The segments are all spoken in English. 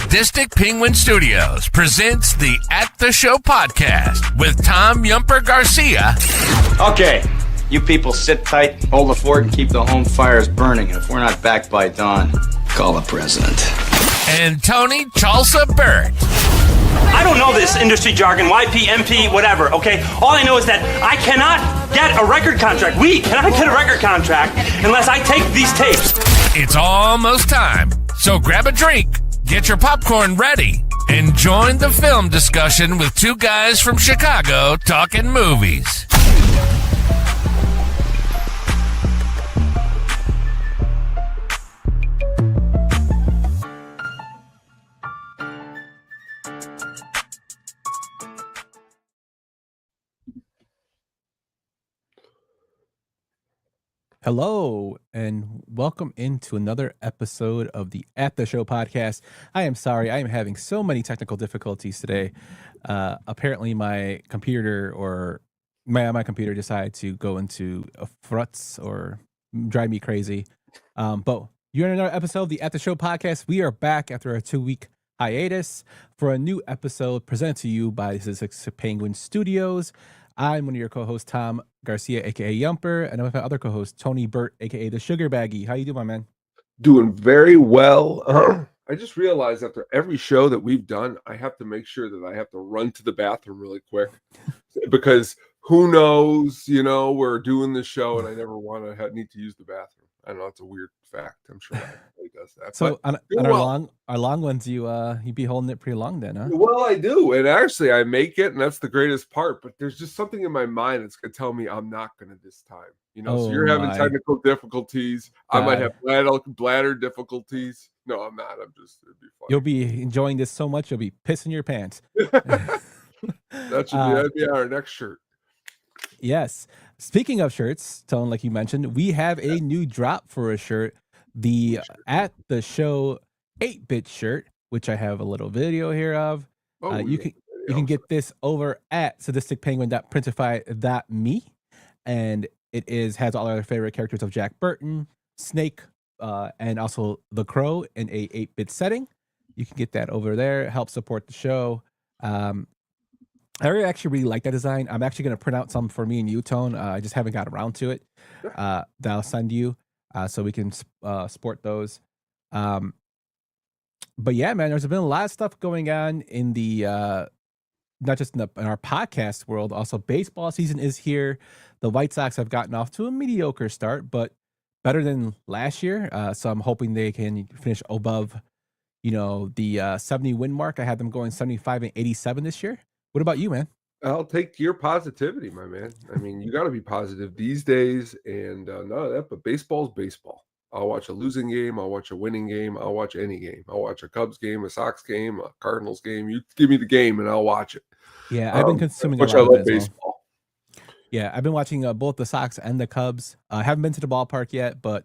Sadistic Penguin Studios presents the At the Show podcast with Tom Yumper Garcia. Okay, you people sit tight, hold the fort, and keep the home fires burning. And if we're not back by dawn, call the president. And Tony Chalsa Burt. I don't know this industry jargon, YP, MP, whatever, okay? All I know is that I cannot get a record contract. We cannot get a record contract unless I take these tapes. It's almost time, so grab a drink, get your popcorn ready, and join the film discussion with two guys from Chicago talking movies. Hello, and welcome into another episode of the At the Show podcast. I am sorry, I am having so many technical difficulties today. Apparently, my computer my computer decided to go into a frutz or drive me crazy. But you're in another episode of the At the Show podcast. We are back after a 2-week hiatus for a new episode presented to you by Sadistic Penguin Studios. I'm one of your co-hosts, Tom Garcia, aka Yumper, and I'm with my other co-host, Tony Burt, aka the Sugar Baggy. How you doing, my man? Doing very well. I just realized after every show that we've done, I have to make sure that I have to run to the bathroom really quick because who knows, we're doing this show and I never want to need to use the bathroom. I know it's a weird fact. I'm sure everybody does that. So on our long ones, you be holding it pretty long then, huh? Well, I do, and actually I make it, and that's the greatest part. But there's just something in my mind that's gonna tell me I'm not gonna this time. So you're having technical difficulties. I might have bladder difficulties. No, I'm not. It'd be fun. You'll be enjoying this so much you'll be pissing your pants. That'd be our next shirt. Yes. Speaking of shirts, Tone, like you mentioned, we have a new drop for a shirt, the At the Show 8-bit shirt, which I have a little video here of. You can get this over at sadisticpenguin.printify.me, and it has all our favorite characters of Jack Burton, Snake, and also the Crow in a 8-bit setting. You can get that over there. Help support the show. I actually really like that design. I'm actually going to print out some for me and you, Tone. I just haven't got around to it. That I'll send you so we can sport those. But yeah, man, there's been a lot of stuff going on in the not just in our podcast world. Also, baseball season is here. The White Sox have gotten off to a mediocre start, but better than last year. So I'm hoping they can finish above, the 70 win mark. I had them going 75 and 87 this year. What about you, man? I'll take your positivity, my man. I mean, you got to be positive these days, and none of that. But baseball's baseball. I'll watch a losing game. I'll watch a winning game. I'll watch any game. I'll watch a Cubs game, a Sox game, a Cardinals game. You give me the game, and I'll watch it. Yeah, I've been consuming. Which I love baseball. Well. Yeah, I've been watching both the Sox and the Cubs. I haven't been to the ballpark yet, but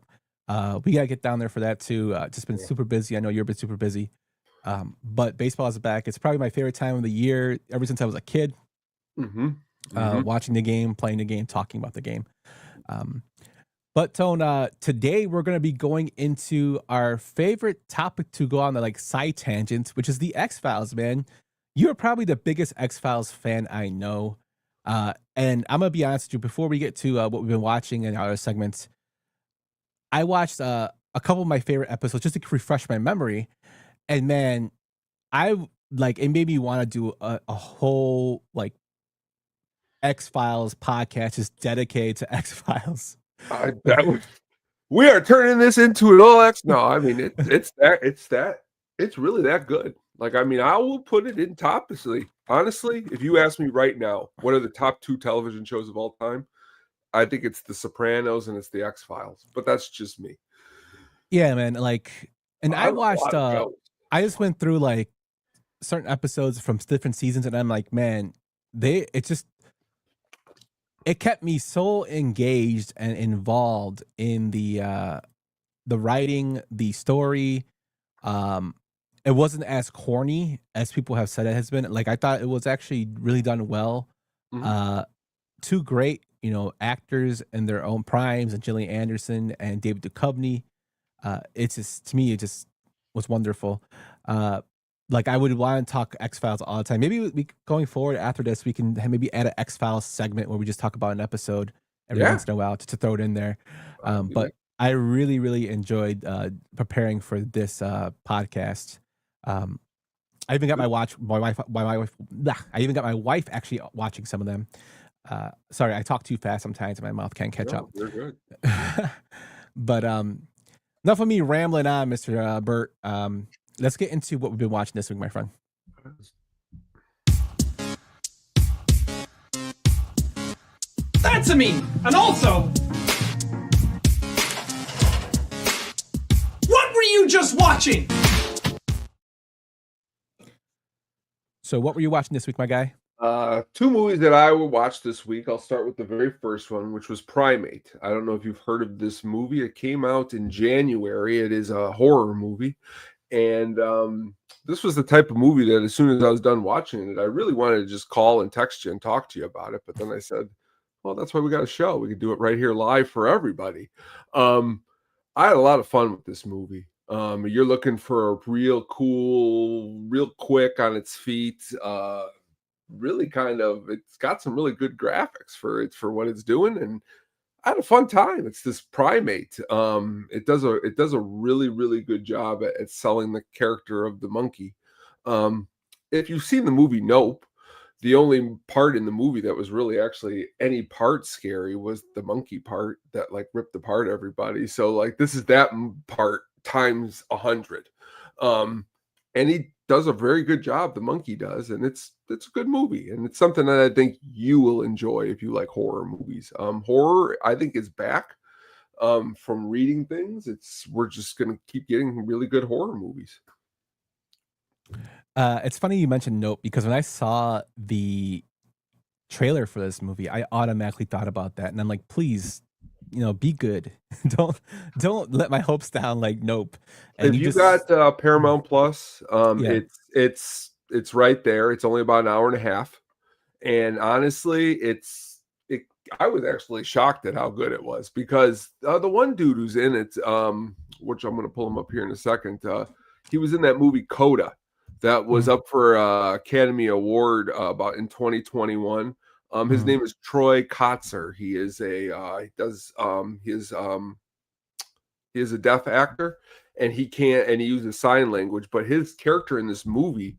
we gotta get down there for that too. Just been super busy. I know you've been super busy. But baseball is back. It's probably my favorite time of the year ever since I was a kid. Watching the game, playing the game, talking about the game. But Tone, today we're going to be going into our favorite topic to go on the side tangents, which is the X-Files, man. You're probably the biggest X-Files fan I know. And I'm going to be honest with you, before we get to what we've been watching and our segments, I watched a couple of my favorite episodes just to refresh my memory. And man, it made me want to do a whole X-Files podcast just dedicated to X-Files. We are turning this into an all X. No, I mean it's really that good. I will put it in top. Honestly, if you ask me right now, what are the top 2 television shows of all time? I think it's The Sopranos and it's the X-Files. But that's just me. Yeah, man. And I watched. I just went through certain episodes from different seasons, and I'm like, man, it kept me so engaged and involved in the writing, the story. It wasn't as corny as people have said it has been. I thought it was actually really done well. Two great, actors in their own primes, and Gillian Anderson and David Duchovny. It's just, to me, it just was wonderful. like I would want to talk X-Files all the time. Maybe we going forward after this, we can maybe add an X-Files segment where we just talk about an episode every Yeah. once in a while to throw it in there. Yeah. But I really, really enjoyed preparing for this podcast. I even got my wife. I even got my wife actually watching some of them. Sorry, I talk too fast sometimes, and my mouth can't catch up. You're good. But enough of me rambling on, Mr. Burt. Let's get into what we've been watching this week, my friend. That's a me. And also, what were you just watching? So what were you watching this week, my guy? Two movies that I will watch this week. I'll start with the very first one, which was Primate. I don't know if you've heard of this movie. It came out in January. It is a horror movie. And this was the type of movie that as soon as I was done watching it, I really wanted to just call and text you and talk to you about it. But then I said, well, that's why we got a show. We could do it right here live for everybody. I had a lot of fun with this movie. You're looking for a real cool, real quick on its feet, really kind of, it's got some really good graphics for what it's doing, and I had a fun time. It's this Primate. It does a really, really good job at selling the character of the monkey. If you've seen the movie Nope, the only part in the movie that was really actually any part scary was the monkey part that like ripped apart everybody. So like this is that part times 100. And he does a very good job, the monkey does, and it's a good movie, and it's something that I think you will enjoy if you like horror movies. Horror, I think, is back. From reading things, we're just gonna keep getting really good horror movies. It's funny you mentioned Nope, because when I saw the trailer for this movie, I automatically thought about that, and I'm like, please, be good. don't let my hopes down like Nope. And if you got Paramount Plus, Yeah. it's right there. It's only about an hour and a half, and honestly, I was actually shocked at how good it was, because the one dude who's in it, which I'm going to pull him up here in a second, he was in that movie Coda that was up for Academy Award about in 2021. His name is Troy Kotzer. He is he is a deaf actor, and he uses sign language, but his character in this movie,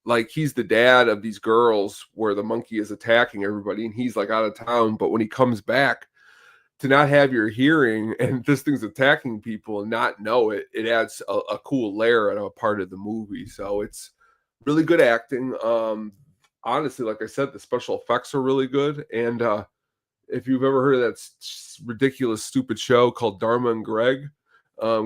like he's the dad of these girls where the monkey is attacking everybody, and he's like out of town, but when he comes back, to not have your hearing and this thing's attacking people and not know it, it adds a cool layer and a part of the movie. So it's really good acting. Honestly, like I said, the special effects are really good. And if you've ever heard of that ridiculous, stupid show called Dharma and Greg,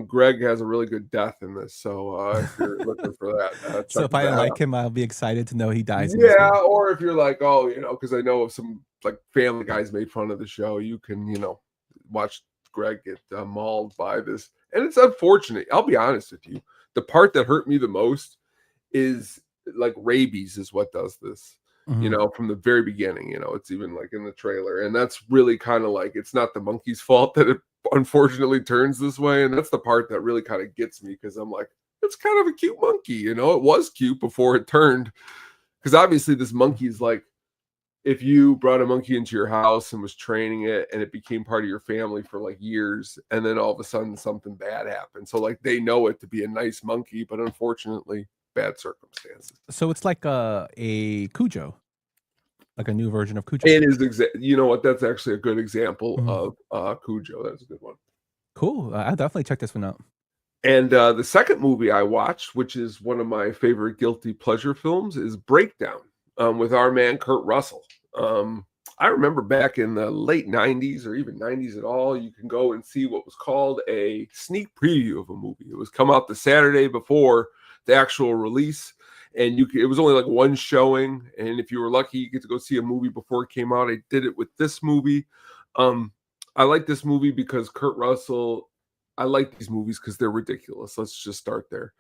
Greg has a really good death in this. So if you're looking for that, so if I like him, I'll be excited to know he dies. Yeah, or if you're like, oh, because I know some like Family Guys made fun of the show, you can, watch Greg get mauled by this. And it's unfortunate. I'll be honest with you. The part that hurt me the most is like rabies is what does this, from the very beginning, it's even like in the trailer. And that's really kind of like, it's not the monkey's fault that it unfortunately turns this way. And that's the part that really kind of gets me, because I'm like, it's kind of a cute monkey, it was cute before it turned. Because obviously this monkey is like, if you brought a monkey into your house and was training it and it became part of your family for like years, and then all of a sudden something bad happened. So like they know it to be a nice monkey, but unfortunately bad circumstances. So it's like a Cujo, like a new version of Cujo. It is you know what? That's actually a good example of Cujo. That's a good one. Cool. I'll definitely check this one out. And the second movie I watched, which is one of my favorite guilty pleasure films, is Breakdown. With our man Kurt Russell. I remember back in the late 90s or even 90s at all, you can go and see what was called a sneak preview of a movie. It was come out the Saturday before the actual release, and it was only like one showing, and if you were lucky, you get to go see a movie before it came out. I did it with this movie. I like this movie because Kurt Russell, I like these movies because they're ridiculous. Let's just start there.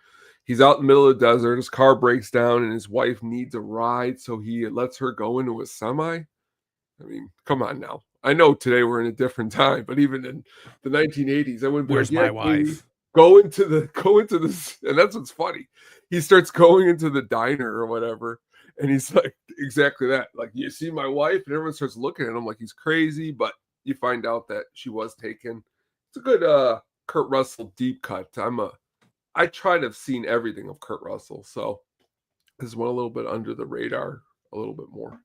He's out in the middle of the desert. His car breaks down and his wife needs a ride. So he lets her go into a semi. I mean, come on now. I know today we're in a different time, but even in the 1980s, I wouldn't be Where's like, my wife? Go into this. And that's what's funny. he starts going into the diner or whatever, and he's like, exactly that. Like, you see my wife, and everyone starts looking at him like he's crazy, but you find out that she was taken. It's a good Kurt Russell deep cut. I try to have seen everything of Kurt Russell, so this one a little bit under the radar, a little bit more.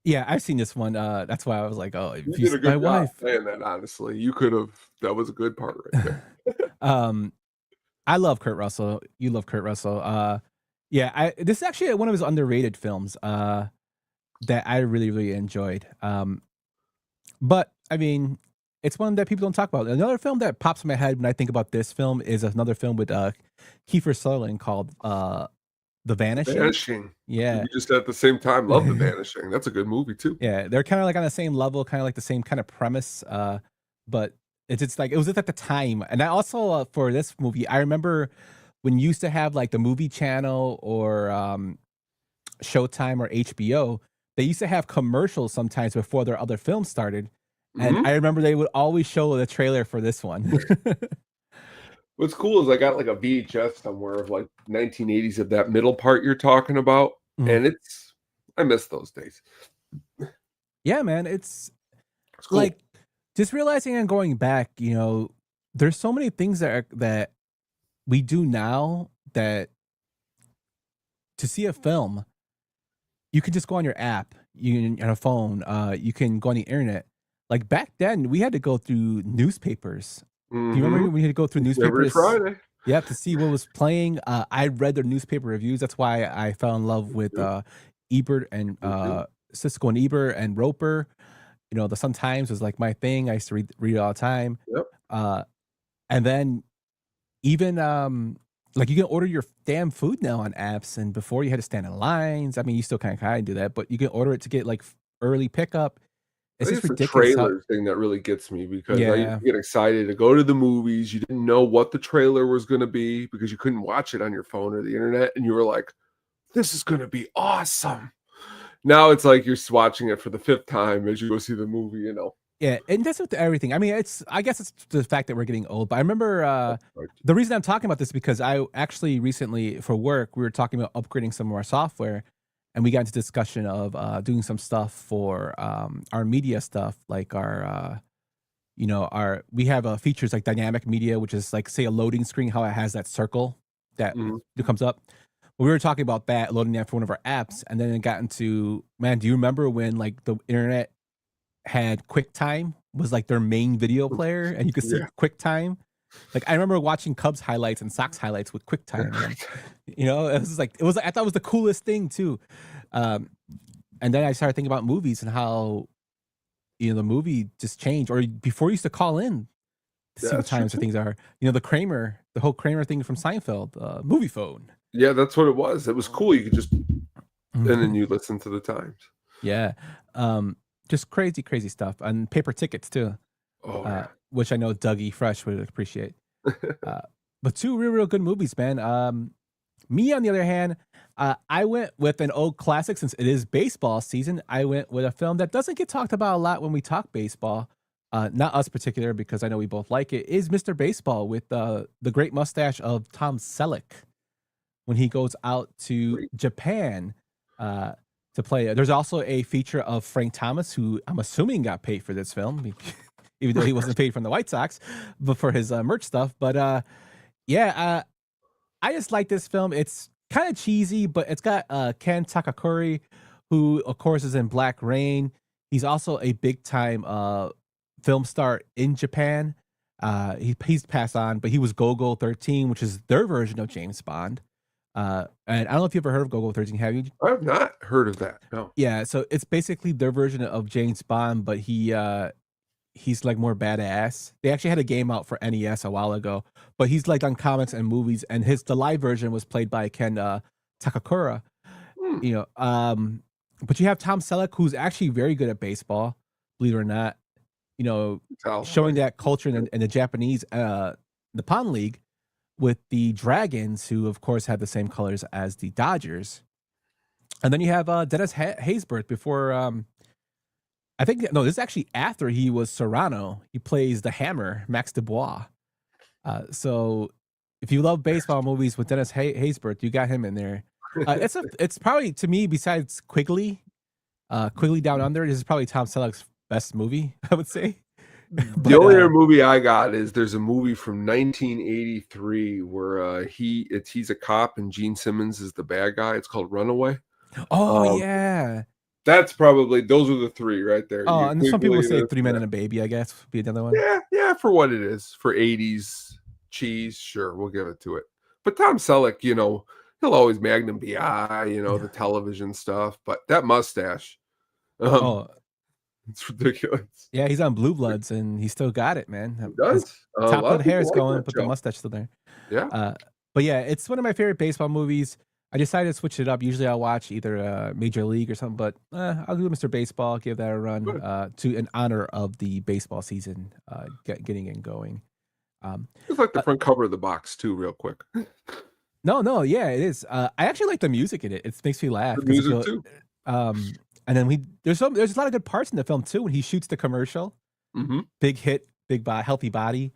Yeah, I've seen this one. That's why I was like, oh, if You you did a see my good job wife. saying that, honestly. You could have, that was a good part right there. I love Kurt Russell. You love Kurt Russell. Yeah, this is actually one of his underrated films that I really, really enjoyed. But I mean, it's one that people don't talk about. Another film that pops in my head when I think about this film is another film with Kiefer Sutherland called The Vanishing. Vanishing. Yeah. You just at the same time love The Vanishing. That's a good movie too. Yeah, they're kind of like on the same level, kind of like the same kind of premise. But it's like it was just at the time. And I also for this movie, I remember when you used to have like the movie channel or Showtime or HBO, they used to have commercials sometimes before their other films started. And I remember they would always show the trailer for this one. What's cool is I got like a VHS somewhere of like 1980s of that middle part you're talking about. And I miss those days. Yeah, man. It's cool. Like just realizing and going back, you know, there's so many things that we do now that to see a film, you can just go on your app, on a phone, you can go on the internet. Like back then, we had to go through newspapers. Do you remember when we had to go through newspapers? Every Friday. Yeah, to see what was playing. I read their newspaper reviews. That's why I fell in love with Ebert and Siskel and Ebert and Roper. You know, the Sun Times was like my thing. I used to read it all the time. Yep. And then even like you can order your damn food now on apps, and before you had to stand in lines. I mean, you still kind of do that, but you can order it to get like early pickup. It's just ridiculous. The trailer thing that really gets me because I used to get excited to go to the movies. You didn't know what the trailer was going to be because you couldn't watch it on your phone or the internet, and you were like, "This is going to be awesome." Now it's like you're watching it for the 5th time as you go see the movie. You know. Yeah, and that's with everything. I mean, I guess it's the fact that we're getting old. But I remember the reason I'm talking about this because I actually recently for work we were talking about upgrading some of our software. And we got into discussion of doing some stuff for our media stuff, like we have features like dynamic media, which is like say a loading screen, how it has that circle that comes up. Well, we were talking about that loading that for one of our apps, and then it got into man. Do you remember when like the internet had QuickTime was like their main video player, and you could see QuickTime? Like I remember watching Cubs highlights and Sox highlights with QuickTime. You know, it was like I thought it was the coolest thing too. And then I started thinking about movies and how the movie just changed. Or before you used to call in to see what times the things are. You know, the whole Kramer thing from Seinfeld, movie phone. Yeah, that's what it was. It was cool. You could just and then you listen to the times. Yeah, just crazy stuff and paper tickets too. Which I know Dougie Fresh would appreciate. But 2 real good movies, man. Me, on the other hand, I went with an old classic since it is baseball season. I went with a film that doesn't get talked about a lot when we talk baseball. Not us particular, because I know we both like it, is Mr. Baseball with the great mustache of Tom Selleck when he goes out to Japan to play. There's also a feature of Frank Thomas, who I'm assuming got paid for this film. Even though he wasn't paid from the White Sox, but for his merch stuff. But I just like this film. It's kind of cheesy, but it's got Ken Takakuri, who of course is in Black Rain. He's also a big time film star in Japan. He's passed on, but he was Gogol 13, which is their version of James Bond. And I don't know if you've ever heard of Gogol 13. Have you? I have not heard of that. No. Yeah, so it's basically their version of James Bond, but he's like more badass. They actually had a game out for NES a while ago, but he's like on comics and movies, and the live version was played by Ken Takakura. You know, but you have Tom Selleck, who's actually very good at baseball, believe it or not. You know, showing that culture in the Japanese Nippon League with the Dragons, who of course have the same colors as the Dodgers. And then you have Dennis Haysbert before. I think this is actually after he was Serrano. He plays the Hammer, Max Dubois. So if you love baseball movies with Dennis Haysbert, you got him in there. It's probably, to me, besides Quigley Down Under, this is probably Tom Selleck's best movie, I would say. The only other movie I got is there's a movie from 1983 where he's a cop and Gene Simmons is the bad guy. It's called Runaway. Oh yeah, that's probably, those are the three right there. Oh, and some people say Three Men and a Baby, I guess, would be another one. Yeah, for what it is, for 80s cheese, sure, we'll give it to it. But Tom Selleck, he'll always Magnum PI, the television stuff, but that mustache, it's ridiculous. Yeah, he's on Blue Bloods and he still got it, man. He does. Top of the hair is going, but the mustache still there. Yeah. But yeah, it's one of my favorite baseball movies. I decided to switch it up. Usually I'll watch either Major League or something, but I'll do Mr. Baseball, give that a run in honor of the baseball season getting and going. It's like the front cover of the box too, real quick. No, yeah, it is. I actually like the music in it. It makes me laugh. The music too. And then there's a lot of good parts in the film too. When he shoots the commercial, big hit, big healthy body.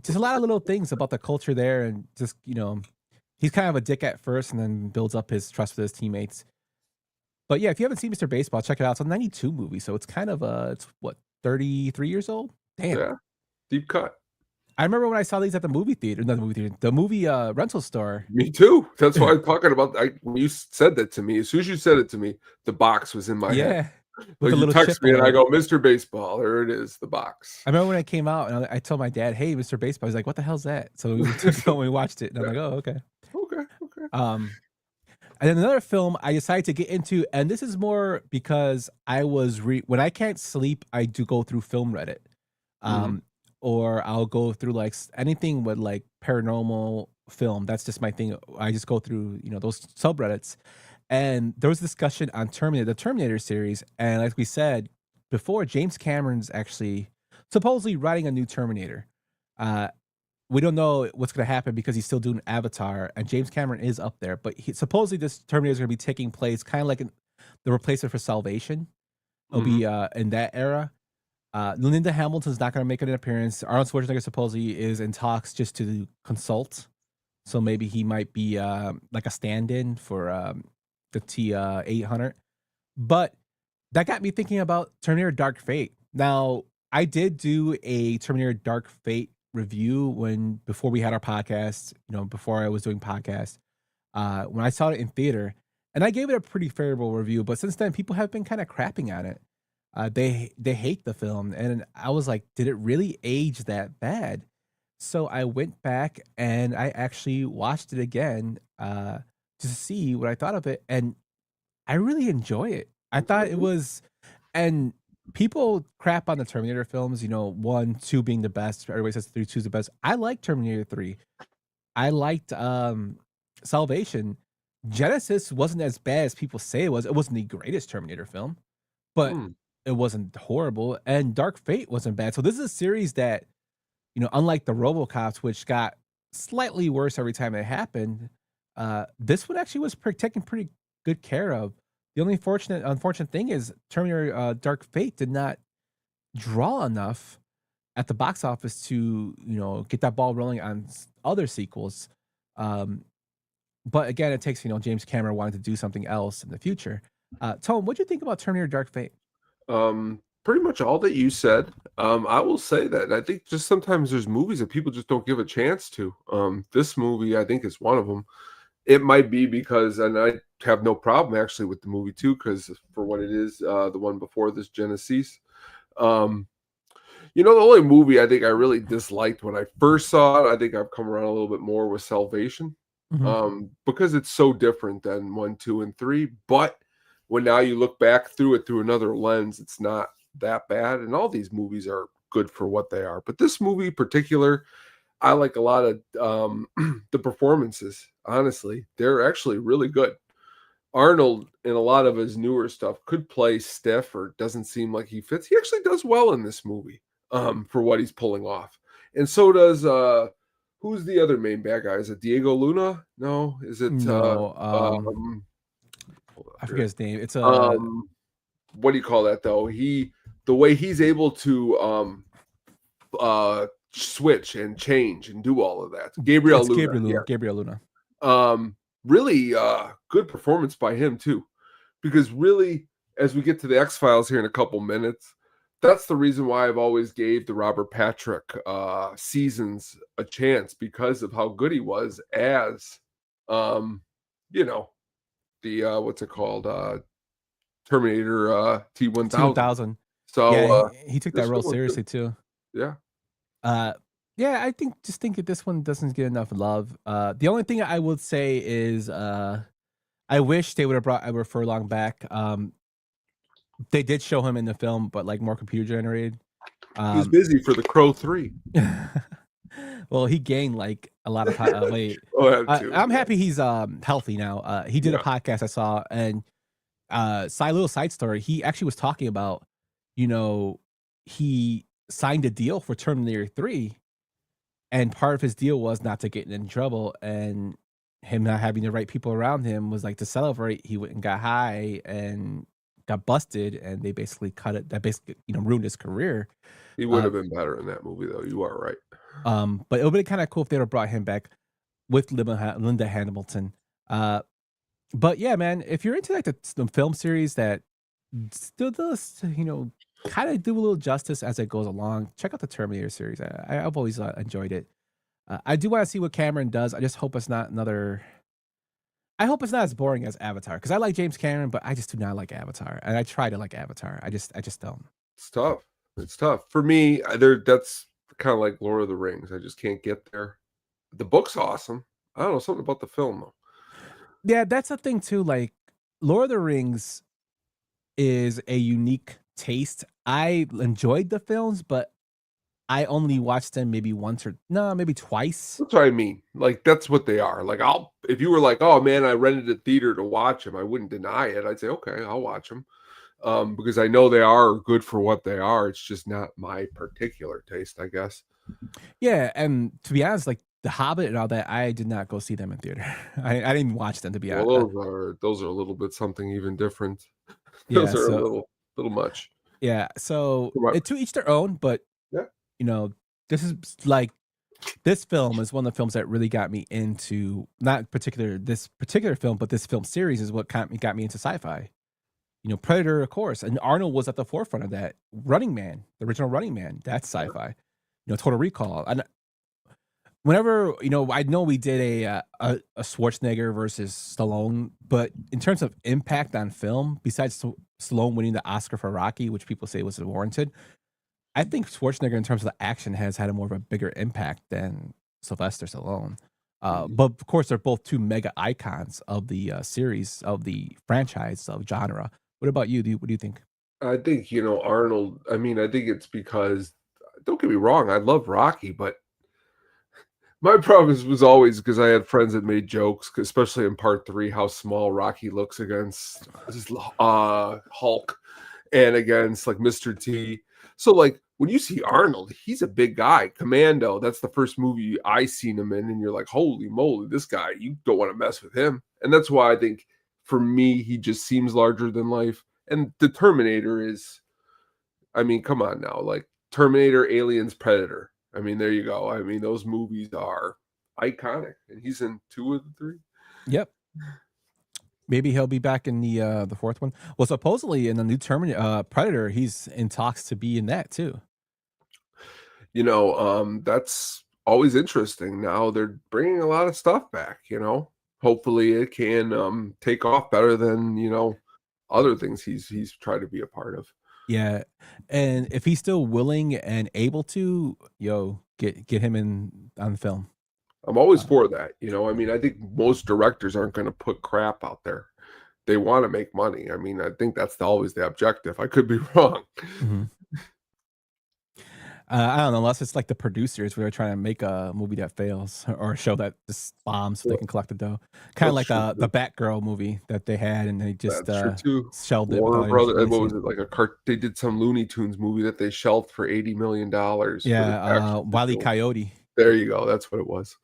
Just a lot of little things about the culture there, and just he's kind of a dick at first, and then builds up his trust with his teammates. But yeah, if you haven't seen Mr. Baseball, check it out. It's a '92 movie, so it's kind of it's what, 33 years old. Damn, yeah, deep cut. I remember when I saw these at the movie theater, the movie rental store. Me too. That's why I'm talking about. When you said that to me, as soon as you said it to me, the box was in my head. With like a you text me and I go, Mr. Baseball, there it is, the box. I remember when it came out, and I told my dad, "Hey, Mr. Baseball." He's like, "What the hell's that?" So we took it and we watched it, and I'm like, "Oh, okay." And then another film I decided to get into, and this is more because I was when I can't sleep, I do go through film Reddit, or I'll go through like anything with like paranormal film. That's just my thing. I just go through those subreddits. And there was discussion on the Terminator series, and like we said before, James Cameron's actually supposedly writing a new Terminator. We don't know what's going to happen because he's still doing Avatar, and James Cameron is up there. But supposedly this Terminator is going to be taking place kind of like the replacement for Salvation. It'll be in that era. Linda Hamilton's not going to make an appearance. Arnold Schwarzenegger supposedly is in talks just to consult, so maybe he might be like a stand-in for the T-800. But that got me thinking about Terminator Dark Fate. Now, I did do a Terminator Dark Fate review before we had our podcast, before I was doing podcasts, when I saw it in theater, and I gave it a pretty favorable review. But since then, people have been kind of crapping on it. They hate the film, and I was like, did it really age that bad? So I went back and I actually watched it again to see what I thought of it, and I really enjoy it. I thought it was, and people crap on the Terminator films, 1, 2 being the best. Everybody says 3, 2 is the best. I like Terminator 3. I liked Salvation. Genesis wasn't as bad as people say it was. It wasn't the greatest Terminator film, but it wasn't horrible. And Dark Fate wasn't bad. So this is a series that, unlike the RoboCops, which got slightly worse every time it happened, this one actually was taken pretty good care of. The only unfortunate thing is Terminator Dark Fate did not draw enough at the box office to get that ball rolling on other sequels. But again, it takes James Cameron wanting to do something else in the future. Tom, what do you think about Terminator Dark Fate? Pretty much all that you said. I will say that I think just sometimes there's movies that people just don't give a chance to. This movie, I think, is one of them. It might be because, and I have no problem actually with the movie too, because for what it is, the one before this, Genesis. The only movie I think I really disliked when I first saw it, I think I've come around a little bit more, was Salvation. Because it's so different than 1, 2, and 3. But when now you look back through it through another lens, it's not that bad. And all these movies are good for what they are. But this movie in particular, I like a lot of the performances. Honestly, they're actually really good. Arnold, in a lot of his newer stuff, could play stiff or doesn't seem like he fits. He actually does well in this movie for what he's pulling off. And so does, who's the other main bad guy? Is it Diego Luna? No. Is it? No. I forget his name. It's what do you call that though? The way he's able to switch and change and do all of that. Gabriel Luna. Gabriel Luna. Really good performance by him too, because really, as we get to the X-Files here in a couple minutes, that's the reason why I've always gave the Robert Patrick seasons a chance, because of how good he was as you know, the what's it called, Terminator T-1000. T-1000. So yeah, he took that role seriously too. Yeah. Yeah, I think that this one doesn't get enough love. The only thing I would say is I wish they would have brought Edward Furlong back. They did show him in the film, but like more computer generated. He's busy for The Crow 3. Well, he gained like a lot of weight. I'm happy he's healthy now. He did a podcast I saw, and little side story. He actually was talking about, he signed a deal for Terminator 3, and part of his deal was not to get in trouble, and him not having the right people around him was like to celebrate. He went and got high and got busted, and they basically cut it. That basically, ruined his career. He would have been better in that movie, though. You are right. But it would be kind of cool if they would have brought him back with Linda Hamilton. But yeah, man, if you're into like the film series that still does, kind of do a little justice as it goes along, check out the Terminator series. I've always enjoyed it. I do want to see what Cameron does. I just hope it's not another. I hope it's not as boring as Avatar, because I like James Cameron, but I just do not like Avatar, and I try to like Avatar. I just don't. It's tough. It's tough for me. That's kind of like Lord of the Rings. I just can't get there. The book's awesome. I don't know, something about the film though. Yeah, that's the thing too. Like, Lord of the Rings is a unique taste. I enjoyed the films, but I only watched them maybe maybe twice. That's what I mean. Like, that's what they are. Like, if you were like, oh man, I rented a theater to watch them, I wouldn't deny it. I'd say, okay, I'll watch them. Because I know they are good for what they are. It's just not my particular taste, I guess. Yeah, and to be honest, like The Hobbit and all that, I did not go see them in theater. I didn't even watch them, to be honest. Those are a little bit something even different. Yeah, those are a little much. Yeah, so to each their own, but yeah, this film is one of the films that really got me into this particular film, but this film series is what got me into sci-fi. Predator, of course, and Arnold was at the forefront of that. Running Man, the original Running Man, that's sci-fi. Total Recall. And whenever, I know we did a Schwarzenegger versus Stallone, but in terms of impact on film, besides Stallone winning the Oscar for Rocky, which people say was warranted, I think Schwarzenegger in terms of the action has had a more of a bigger impact than Sylvester Stallone. But of course, they're both two mega icons of the series, of the franchise, of genre. What about you? What do you think? I think, Arnold, I think it's because, don't get me wrong, I love Rocky, but my problem was always because I had friends that made jokes, especially in part 3, how small Rocky looks against Hulk and against like Mr. T. So like when you see Arnold, he's a big guy. Commando, that's the first movie I seen him in, and you're like, holy moly, this guy, you don't want to mess with him. And that's why I think for me, he just seems larger than life. And the Terminator is, come on now, like Terminator, Aliens, Predator. There you go. Those movies are iconic, and he's in 2 of the 3. Yep. Maybe he'll be back in the fourth one. Well, supposedly in the new Terminator, Predator, he's in talks to be in that too. That's always interesting. Now they're bringing a lot of stuff back. Hopefully it can take off better than other things he's tried to be a part of. Yeah, and if he's still willing and able to, get him in on film. I'm always for that. I think most directors aren't going to put crap out there. They want to make money. I think that's always the objective. I could be wrong. Mm-hmm. I don't know, unless it's like the producers who are trying to make a movie that fails or a show that just bombs so they can collect the dough. Kind of like the Batgirl movie that they had, and they just shelved it. Warner Brothers, what was it? They did some Looney Tunes movie that they shelved for $80 million. Yeah, Wile E. Coyote. There you go. That's what it was.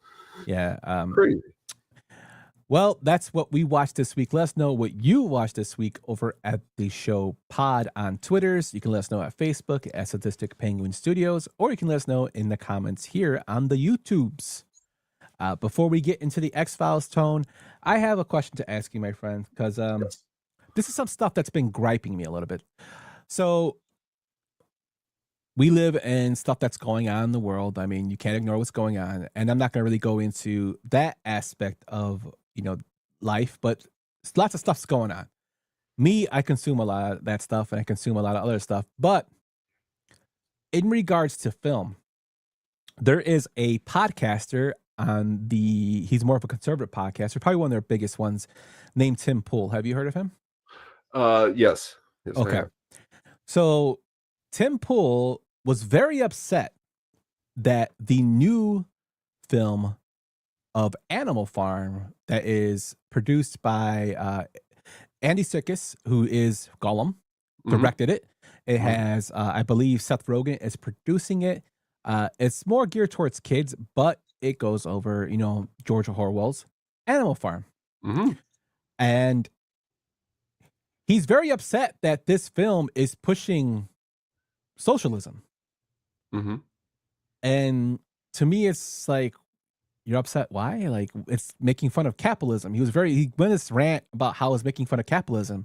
Yeah. Crazy. Well, that's what we watched this week. Let us know what you watched this week over at the show pod on Twitters. You can let us know at Facebook at Sadistic Penguin Studios, or you can let us know in the comments here on the YouTubes. Before we get into the X-Files tone, I have a question to ask you, my friend, because this is some stuff that's been griping me a little bit. So we live in stuff that's going on in the world. I mean, you can't ignore what's going on. And I'm not going to really go into that aspect of, life, but lots of stuff's going on. Me, I consume a lot of that stuff and I consume a lot of other stuff. But in regards to film, there is a podcaster he's more of a conservative podcaster, probably one of their biggest ones, named Tim Pool. Have you heard of him? Yes. Okay. So Tim Pool was very upset that the new film of Animal Farm that is produced by Andy Serkis, who is Gollum, directed it. It has, I believe, Seth Rogen is producing it. It's more geared towards kids, but it goes over, George Orwell's Animal Farm. And he's very upset that this film is pushing socialism. And to me, it's like, you're upset. Why? Like, it's making fun of capitalism. He went this rant about how it's making fun of capitalism.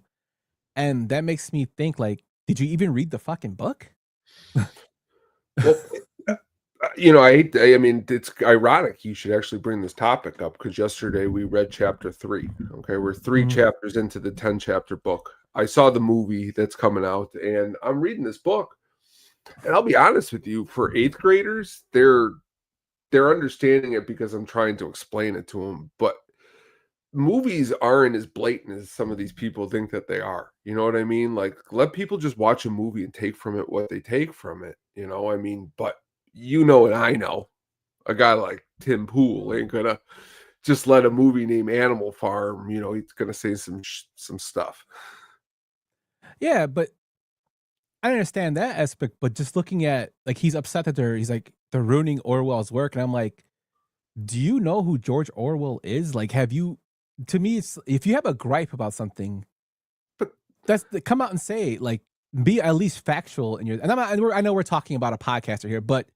And that makes me think, like, did you even read the fucking book? Well, I mean, it's ironic you should actually bring this topic up, because yesterday we read chapter 3. Okay. We're 3 chapters into the 10-chapter book. I saw the movie that's coming out, and I'm reading this book. And I'll be honest with you, for 8th graders, they're understanding it because I'm trying to explain it to them. But movies aren't as blatant as some of these people think that they are. You know what I mean? Like, let people just watch a movie and take from it what they take from it. I mean, but and I know, a guy like Tim Pool ain't gonna just let a movie named Animal Farm, he's gonna say some stuff. Yeah, but I understand that aspect, but just looking at, like, he's upset that they're ruining Orwell's work. And I'm like, do you know who George Orwell is? Like, to me, it's, if you have a gripe about something, but come out and say, like, be at least factual in your, and I know we're talking about a podcaster here, but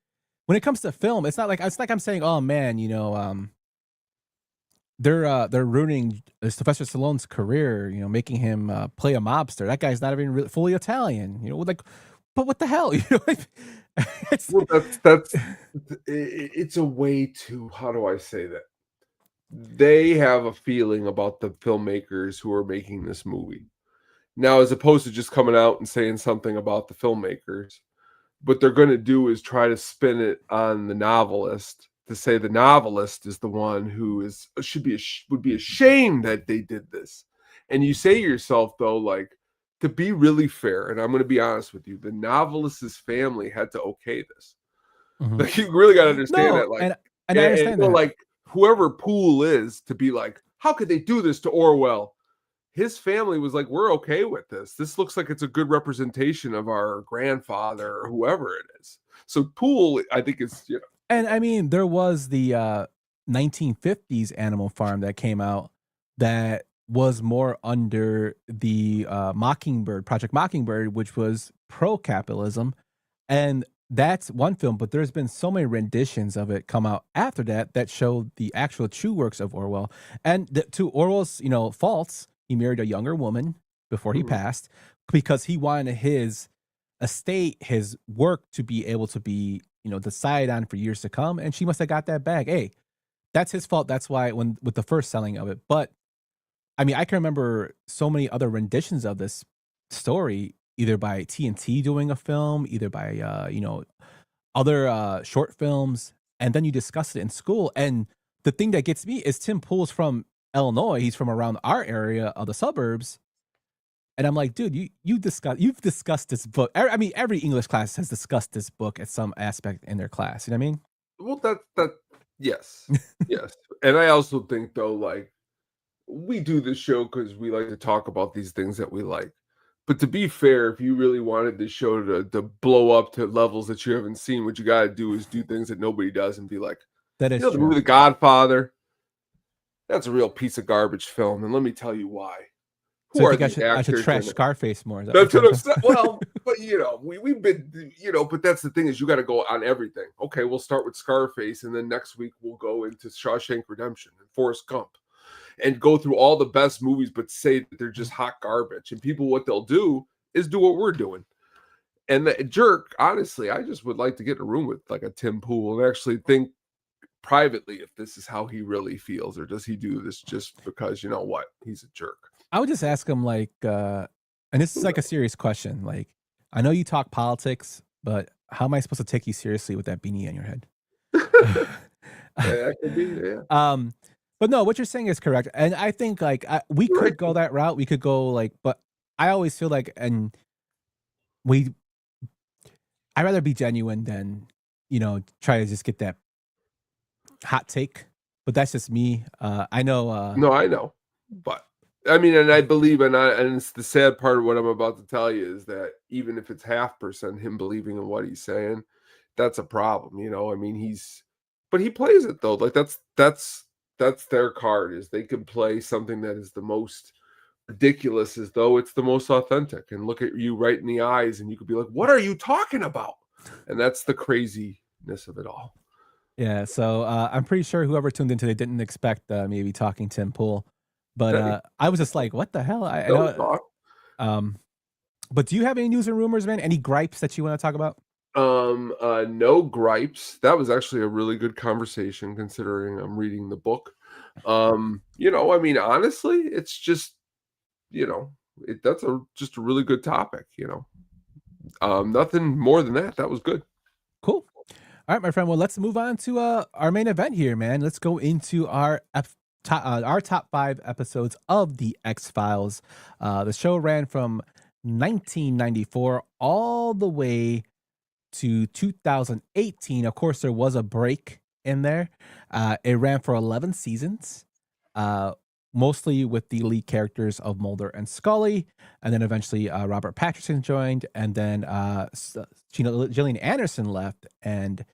when it comes to film, it's like I'm saying, oh man, they're ruining Sylvester Stallone's career, making him play a mobster. That guy's not even really fully Italian, but what the hell, It's a way to, how do I say that? They have a feeling about the filmmakers who are making this movie. Now, as opposed to just coming out and saying something about the filmmakers, what they're going to do is try to spin it on the novelist, to say the novelist is the one who would be ashamed that they did this. And you say to yourself, though, like, to be really fair, and I'm going to be honest with you, the novelist's family had to okay this. Like, you really got to understand that. Like, and I understand that. Like, whoever Poole is, to be like, how could they do this to Orwell? His family was like, we're okay with this. This looks like it's a good representation of our grandfather or whoever it is. So Poole, I think, is, And I mean, there was the 1950s Animal Farm that came out that was more under the Project Mockingbird, which was pro-capitalism. And that's one film, but there's been so many renditions of it come out after that showed the actual true works of Orwell. And to Orwell's, faults, he married a younger woman before he passed, because he wanted his estate, his work, to be able to be, decided on for years to come. And she must have got that bag. Hey, that's his fault. That's why with the first selling of it. But I mean, I can remember so many other renditions of this story, either by TNT doing a film, either by, other short films. And then you discuss it in school. And the thing that gets me is Tim Pool's from Illinois. He's from around our area of the suburbs. And I'm like, dude, you've discussed this book. I mean, every English class has discussed this book at some aspect in their class. You know what I mean? Well, yes. Yes. And I also think, though, like, we do this show because we like to talk about these things that we like. But to be fair, if you really wanted this show to blow up to levels that you haven't seen, what you got to do is do things that nobody does and be like, that is the movie The Godfather. That's a real piece of garbage film, and let me tell you why. So Who I are think the I should actors? trash in it? Scarface more. Is that That's what what you're I'm saying? saying. Well, but we've been, but that's the thing is you got to go on everything. Okay, we'll start with Scarface, and then next week we'll go into Shawshank Redemption and Forrest Gump, and go through all the best movies, but say that they're just hot garbage. And people, what they'll do is do what we're doing. And the jerk, honestly, I just would like to get in a room with like a Tim Pool and actually think privately if this is how he really feels, or does he do this just because you know what, he's a jerk. I would just ask him like, and this is like a serious question. Like, I know you talk politics, but how am I supposed to take you seriously with that beanie on your head? Yeah, that could be, yeah. But no, what you're saying is correct, and I think like we could go that route. We could go like, but I always feel like, and I'd rather be genuine than try to just get that hot take. But that's just me. I know. No, I know, but I mean, and I believe, and it's the sad part of what I'm about to tell you is that even if it's 0.5% him believing in what he's saying, that's a problem. I mean, but he plays it though. Like that's their card, is they can play something that is the most ridiculous as though it's the most authentic, and look at you right in the eyes, and you could be like, "What are you talking about?" And that's the craziness of it all. Yeah, so I'm pretty sure whoever tuned in today didn't expect maybe talking Tim Pool, but I was just like, "What the hell?" I know. But do you have any news and rumors, man? Any gripes that you want to talk about? No gripes. That was actually a really good conversation considering I'm reading the book. I mean, honestly, it's just, that's just a really good topic, Nothing more than that. That was good. Cool. All right, my friend. Well, let's move on to our main event here, man. Let's go into our top 5 episodes of the X-Files. The show ran from 1994 all the way to 2018. Of course, there was a break in there. It ran for 11 seasons, mostly with the lead characters of Mulder and Scully, and then eventually Robert Pattinson joined, and then Gillian Anderson left, and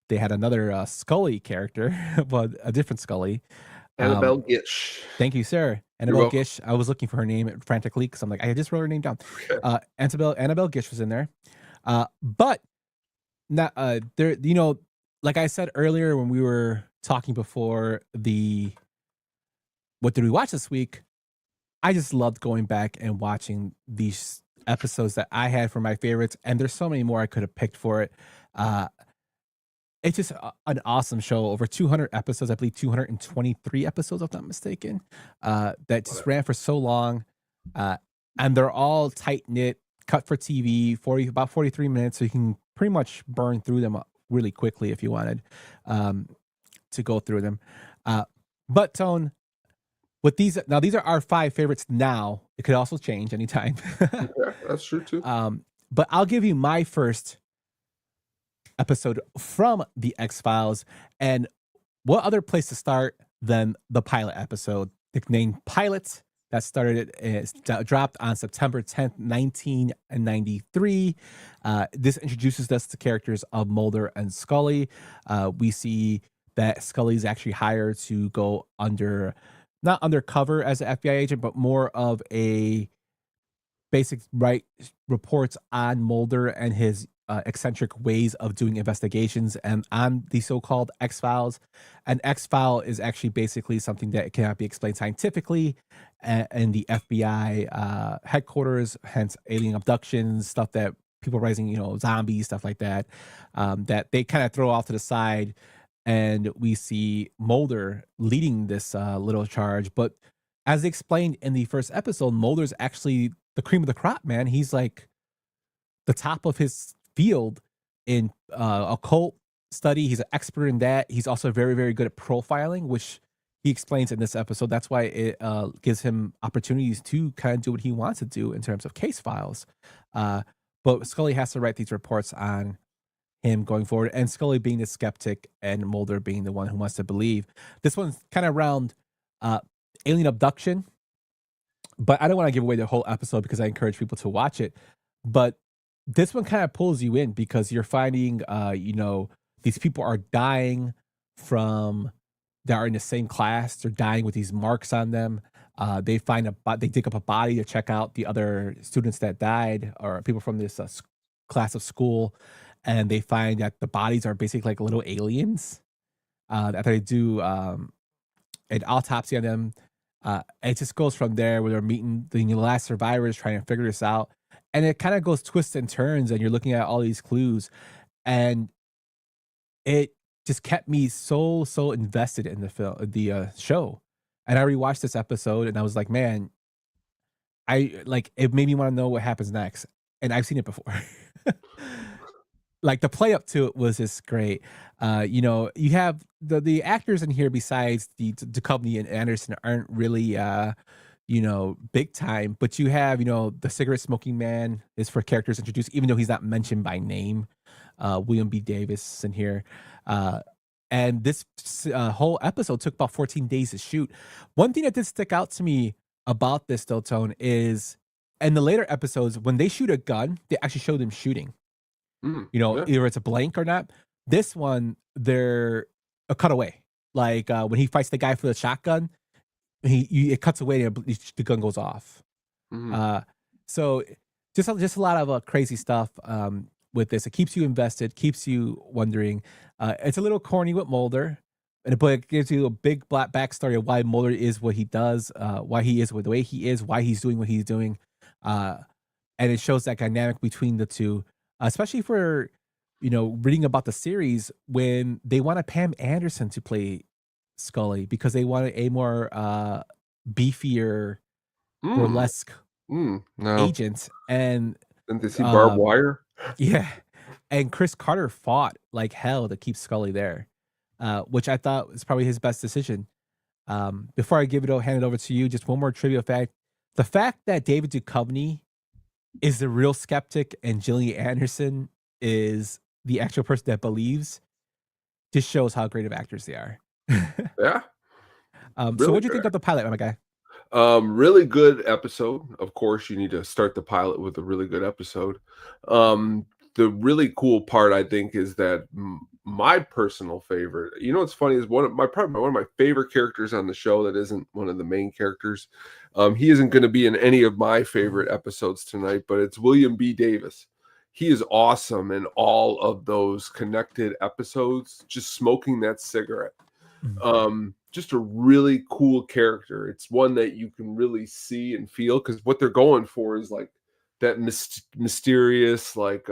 they had another Scully character, but a different Scully. Annabelle Gish. Thank you, sir. Annabelle Gish. I was looking for her name frantically because I'm like, I just wrote her name down. Annabelle Gish was in there, but not there. Like I said earlier when we were talking before what did we watch this week? I just loved going back and watching these episodes that I had for my favorites, and there's so many more I could have picked for it. It's just an awesome show. Over 200 episodes, I believe 223 episodes, if I'm not mistaken, that just ran for so long. And they're all tight-knit, cut for TV, about 43 minutes, so you can pretty much burn through them really quickly if you wanted to go through them. But, Tone, with these are our 5 favorites now. It could also change anytime. Yeah, that's true, too. But I'll give you my first episode from the X-Files, and what other place to start than the pilot episode, nicknamed Pilot, that dropped on September 10th, 1993. This introduces us to characters of Mulder and Scully. We see that Scully's actually hired to go not undercover as an FBI agent, but more of a basic reports on Mulder and his eccentric ways of doing investigations, and on the so-called X-Files. An X-File is actually basically something that cannot be explained scientifically, and the FBI headquarters, hence alien abductions, stuff that people raising, zombies, stuff like that, that they kind of throw off to the side. And we see Mulder leading this little charge. But as explained in the first episode, Mulder's actually the cream of the crop, man. He's like the top of his field in occult study. He's an expert in that. He's also very, very good at profiling, which he explains in this episode. That's why it gives him opportunities to kind of do what he wants to do in terms of case files. But Scully has to write these reports on him going forward, and Scully being the skeptic and Mulder being the one who wants to believe. This one's kind of around alien abduction, but I don't want to give away the whole episode because I encourage people to watch it. But this one kind of pulls you in because you're finding, these people are dying from that are in the same class. They're dying with these marks on them. They they dig up a body to check out the other students that died or people from this class of school, and they find that the bodies are basically like little aliens. After they do an autopsy on them, it just goes from there where they're meeting the last survivors trying to figure this out, and it kind of goes twists and turns, and you're looking at all these clues, and it just kept me so invested in the show. And I rewatched this episode, and I was like, man, it made me want to know what happens next, and I've seen it before. Like the play up to it was just great. You have the actors in here besides the Duchovny and Anderson aren't really big time, but you have the cigarette smoking man is for characters introduced, even though he's not mentioned by name. William B. Davis in here. And this whole episode took about 14 days to shoot. One thing that did stick out to me about this, though, Tone, is in the later episodes, when they shoot a gun, they actually show them shooting. Yeah. Either it's a blank or not. This one, they're a cutaway. Like when he fights the guy for the shotgun, it cuts away and the gun goes off. So just a lot of crazy stuff with this. It keeps you invested, keeps you wondering. It's a little corny with Mulder, but it gives you a big black backstory of why Mulder is what he does, why he is the way he is, why he's doing what he's doing. And it shows that dynamic between the two, especially for, reading about the series when they wanted Pam Anderson to play Scully because they wanted a more beefier, burlesque agent. And they see barbed wire. Yeah. And Chris Carter fought like hell to keep Scully there, which I thought was probably his best decision. Before I hand it over to you, just one more trivia fact. The fact that David Duchovny is the real skeptic and Gillian Anderson is the actual person that believes just shows how great of actors they are. Yeah. So what do you think of the pilot, my guy? Really good episode. Of course, you need to start the pilot with a really good episode. The really cool part, I think, is that my personal favorite. What's funny is one of my favorite characters on the show that isn't one of the main characters. He isn't going to be in any of my favorite episodes tonight, but it's William B. Davis. He is awesome in all of those connected episodes, just smoking that cigarette. Just a really cool character. It's one that you can really see and feel because what they're going for is like that mysterious, like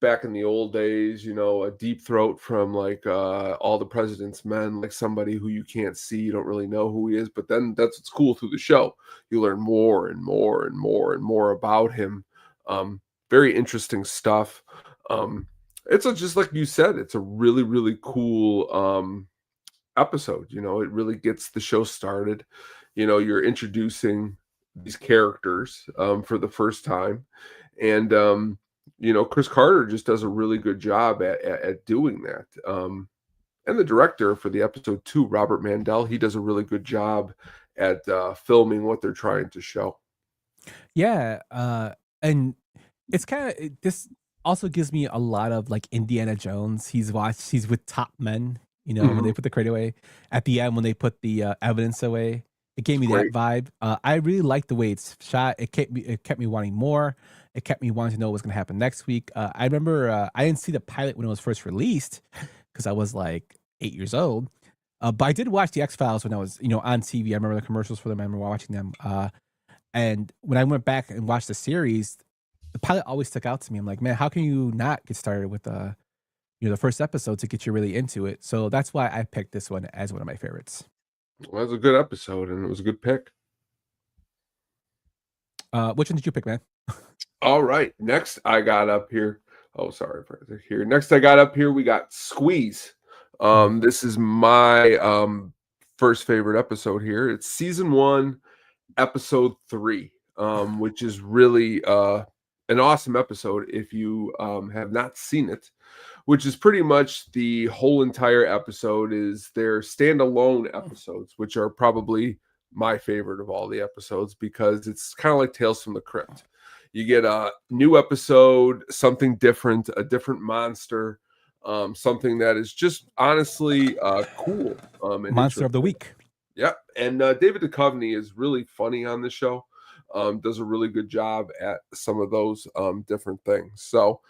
back in the old days, a deep throat from like All the President's Men, like somebody who you can't see, you don't really know who he is. But then that's what's cool through the show. You learn more and more and more and more about him. Very interesting stuff. It's just like you said, it's a really, really cool episode. It really gets the show started. You're introducing these characters for the first time, and Chris Carter just does a really good job at doing that. And the director for the episode too, Robert Mandel, he does a really good job at filming what they're trying to show. Yeah, and it's kind of this also gives me a lot of like Indiana Jones. He's with top men. When they put the crate away at the end, when they put the evidence away, it gave me that vibe. I really liked the way it's shot. It kept me wanting more. It kept me wanting to know what's going to happen next week. I remember I didn't see the pilot when it was first released because I was like 8 years old. But I did watch the X-Files when I was, on TV. I remember the commercials for them. I remember watching them. And when I went back and watched the series, the pilot always stuck out to me. I'm like, man, how can you not get started with the first episode to get you really into it? So that's why I picked this one as one of my favorites. Well, it was a good episode, and it was a good pick. Which one did you pick, man? All right. Next, I got up here. Oh, sorry. Here. Next, I got up here. We got Squeeze. This is my first favorite episode here. It's season 1, episode 3, which is really an awesome episode if you have not seen it, which is pretty much the whole entire episode is their standalone episodes, which are probably my favorite of all the episodes because it's kind of like Tales from the Crypt. You get a new episode, something different, a different monster. something that is just honestly cool. And Monster of the interesting. week. Yeah, and David Duchovny is really funny on the show. Does a really good job at some of those different things. So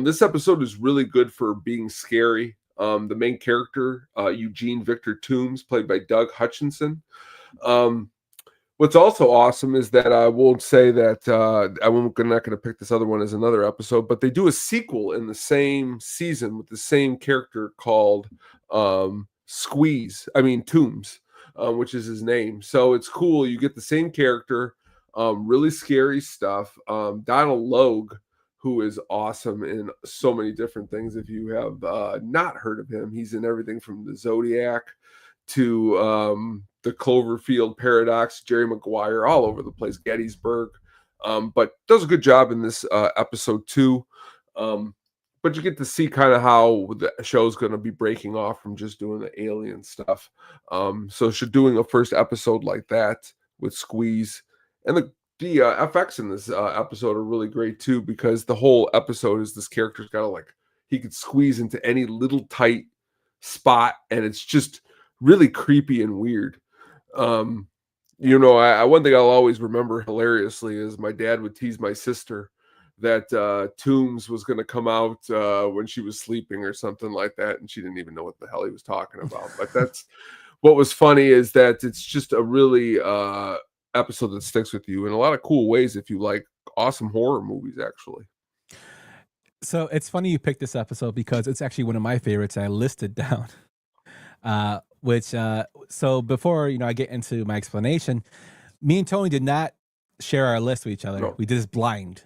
this episode is really good for being scary. The main character, Eugene Victor Toombs, played by Doug Hutchinson. What's also awesome is that I won't say that I'm not going to pick this other one as another episode, but they do a sequel in the same season with the same character called Toombs, which is his name. So it's cool. You get the same character, really scary stuff. Donald Logue, who is awesome in so many different things. If you have not heard of him, he's in everything from the Zodiac to the Cloverfield Paradox, Jerry Maguire, all over the place, Gettysburg. But does a good job in this episode too. But you get to see kind of how the show's going to be breaking off from just doing the alien stuff. So doing a first episode like that with Squeeze, and the FX in this episode are really great too, because the whole episode is this character's got to he could squeeze into any little tight spot, and it's just really creepy and weird. One thing I'll always remember hilariously is my dad would tease my sister that Toombs was going to come out when she was sleeping or something like that, and she didn't even know what the hell he was talking about. But that's what was funny, is that it's just a really episode that sticks with you in a lot of cool ways if you like awesome horror movies, actually. So it's funny you picked this episode because it's actually one of my favorites I listed down. So before I get into my explanation, me and Tony did not share our list with each other. No. We did this blind,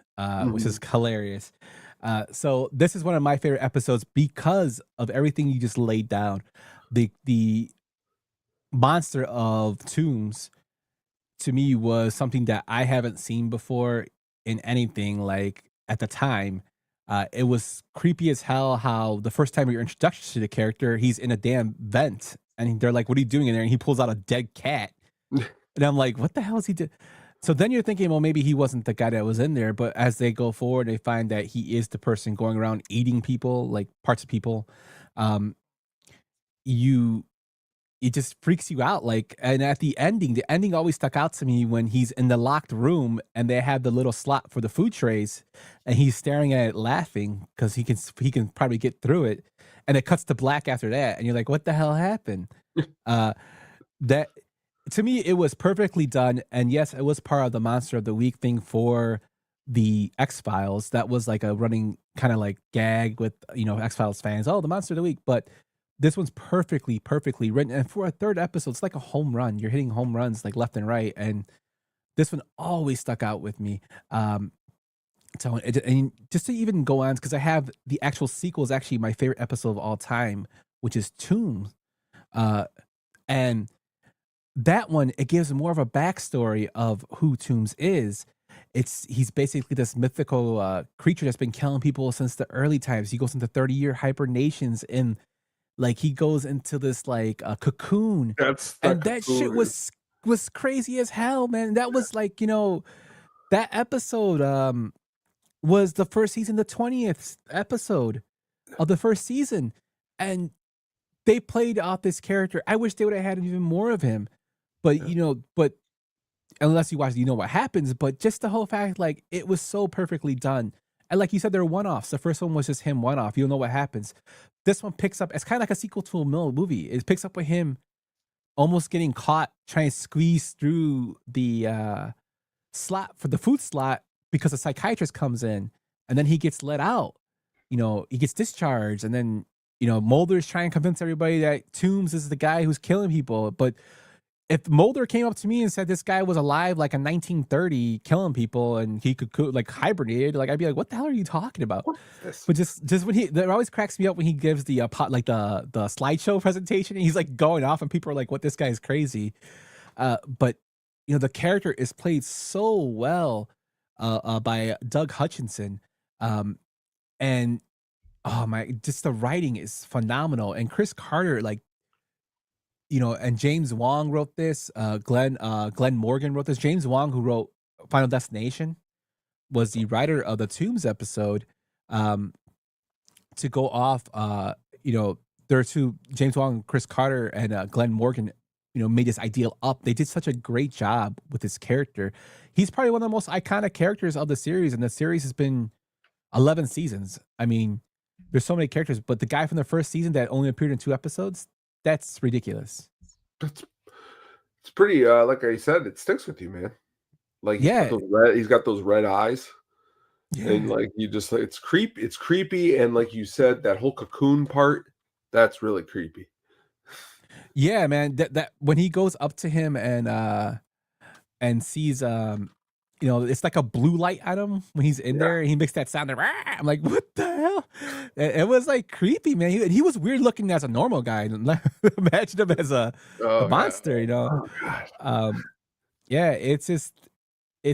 which is hilarious. So this is one of my favorite episodes because of everything you just laid down. The monster of Toombs, to me, was something that I haven't seen before in anything. Like at the time, it was creepy as hell how the first time you're introduced to the character, he's in a damn vent. And they're like, what are you doing in there? And he pulls out a dead cat. And I'm like, what the hell is he doing? So then you're thinking, well, maybe he wasn't the guy that was in there. But as they go forward, they find that he is the person going around eating people, like parts of people. It just freaks you out. And at the ending always stuck out to me when he's in the locked room and they have the little slot for the food trays and he's staring at it laughing because he can probably get through it. And it cuts to black after that. And you're like, what the hell happened? That to me, it was perfectly done. And yes, it was part of the Monster of the Week thing for the X-Files. That was like a running kind of like gag with, X-Files fans. Oh, the Monster of the Week. But this one's perfectly written. And for a third episode, it's like a home run. You're hitting home runs like left and right. And this one always stuck out with me. So, and just to even go on, because I have the actual sequel is actually my favorite episode of all time, which is Toombs. And that one, it gives more of a backstory of who Toombs is. He's basically this mythical creature that's been killing people since the early times. He goes into 30-year hibernations and he goes into this like a cocoon. That shit was crazy as hell, man. That was that episode was the first season, the 20th episode of the first season. And they played off this character. I wish they would have had even more of him. But, but unless you watch, what happens. But just the whole fact, it was so perfectly done. And like you said, they're one-offs. The first one was just him one-off. You don't know what happens. This one picks up, it's kind of like a sequel to a movie. It picks up with him almost getting caught trying to squeeze through the slot for the food slot because a psychiatrist comes in and then he gets let out. He gets discharged and then, Mulder's trying to convince everybody that Toombs is the guy who's killing people. But if Mulder came up to me and said this guy was alive like in 1930 killing people and he could hibernated, I'd be like, what the hell are you talking about? But just when that always cracks me up when he gives the the slideshow presentation and he's going off and people are like, what, this guy is crazy. But the character is played so well by Doug Hutchinson. And just the writing is phenomenal. And Chris Carter, and James Wong wrote this. Glenn Morgan wrote this. James Wong, who wrote Final Destination, was the writer of the Toombs episode. to go off, there are two, James Wong, Chris Carter, and Glenn Morgan, made this ideal up. They did such a great job with this character. He's probably one of the most iconic characters of the series, and the series has been 11 seasons. I mean, there's so many characters, but the guy from the first season that only appeared in 2 episodes, that's ridiculous. It's pretty, like I said, it sticks with you, man. Like he's got those red eyes. Yeah. And like you just like it's creepy, and like you said, that whole cocoon part, that's really creepy. Yeah, man. That when he goes up to him and sees it's like a blue light at him when he's in there, and he makes that sound. I'm like, what the hell? It was like creepy, man. He was weird looking as a normal guy. Imagine him as a monster, Oh, God. Yeah, it's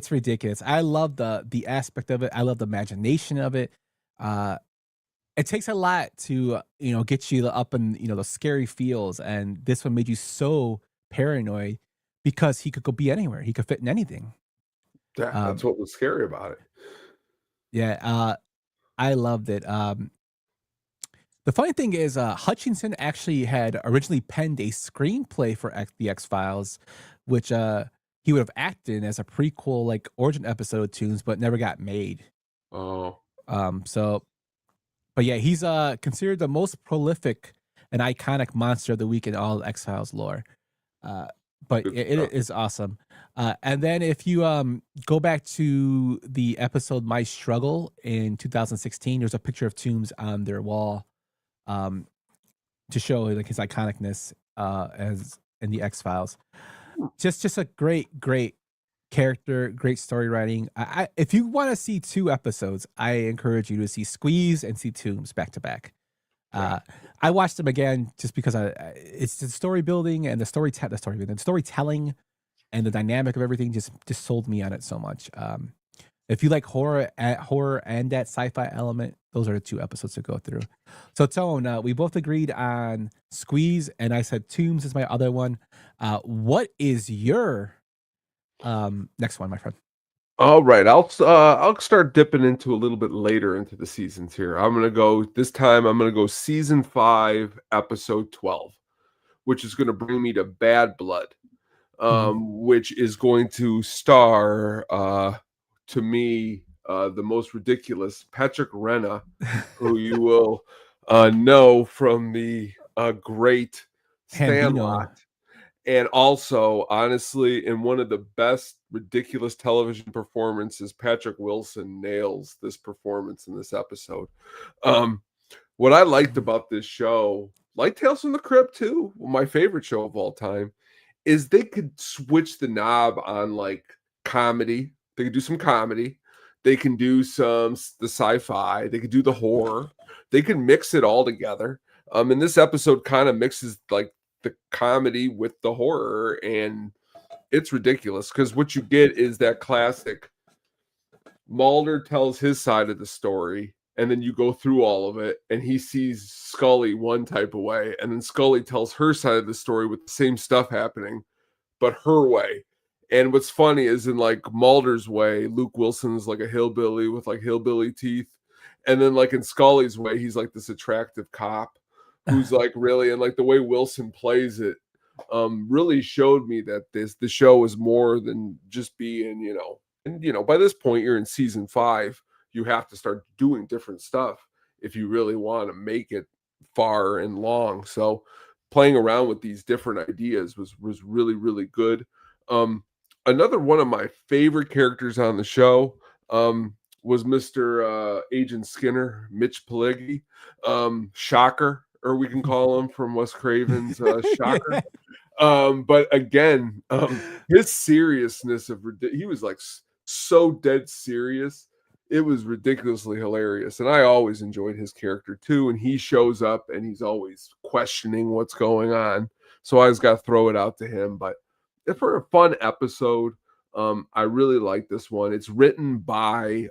ridiculous. I love the aspect of it. I love the imagination of it. It takes a lot to get you up in the scary feels, and this one made you so paranoid because he could go be anywhere. He could fit in anything. Yeah, that's what was scary about it. Yeah, I loved it. The funny thing is, Hutchinson actually had originally penned a screenplay for the X-Files, which he would have acted as a prequel, like origin episode of Toons, but never got made. Oh. But yeah, he's considered the most prolific and iconic monster of the week in all X-Files lore. But it is awesome. And then if you go back to the episode My Struggle in 2016, there's a picture of Tooms on their wall to show like his iconicness as in the X-Files. Just a great character, great story writing. If you want to see 2 episodes, I encourage you to see Squeeze and see Tooms back to back. I watched them again just because it's the story building and the storytelling and the dynamic of everything just sold me on it so much. If you like horror and that sci-fi element, those are the 2 episodes to go through. So Tone, we both agreed on Squeeze, and I said Tooms is my other one. What is your next one, my friend? All right, I'll start dipping into a little bit later into the seasons here. I'm gonna go season 5, episode 12, which is gonna bring me to Bad Blood, which is going to star to me the most ridiculous Patrick Renna, who you will know from the great Sandlot. And also, honestly, in one of the best ridiculous television performances, Patrick Wilson nails this performance in this episode. What I liked about this show, like Tales from the Crypt too, my favorite show of all time, is they could switch the knob on like comedy. They could do some comedy. They can do the sci-fi. They could do the horror. They can mix it all together. And this episode kind of mixes like the comedy with the horror, and it's ridiculous because what you get is that classic Mulder tells his side of the story, and then you go through all of it, and he sees Scully one type of way, and then Scully tells her side of the story with the same stuff happening, but her way. And what's funny is in like Mulder's way, Luke Wilson's like a hillbilly with like hillbilly teeth, and then like in Scully's way, he's like this attractive cop who's like really, and like the way Wilson plays it really showed me that the show is more than just being, and by this point you're in season 5, you have to start doing different stuff if you really want to make it far and long. So playing around with these different ideas was really, really good. Another one of my favorite characters on the show was Mr. Agent Skinner, Mitch Pileggi, Shocker, or we can call him from Wes Craven's Shocker. But again, his seriousness he was like so dead serious. It was ridiculously hilarious. And I always enjoyed his character too. And he shows up and he's always questioning what's going on. So I just got to throw it out to him. But for a fun episode, I really like this one. It's written by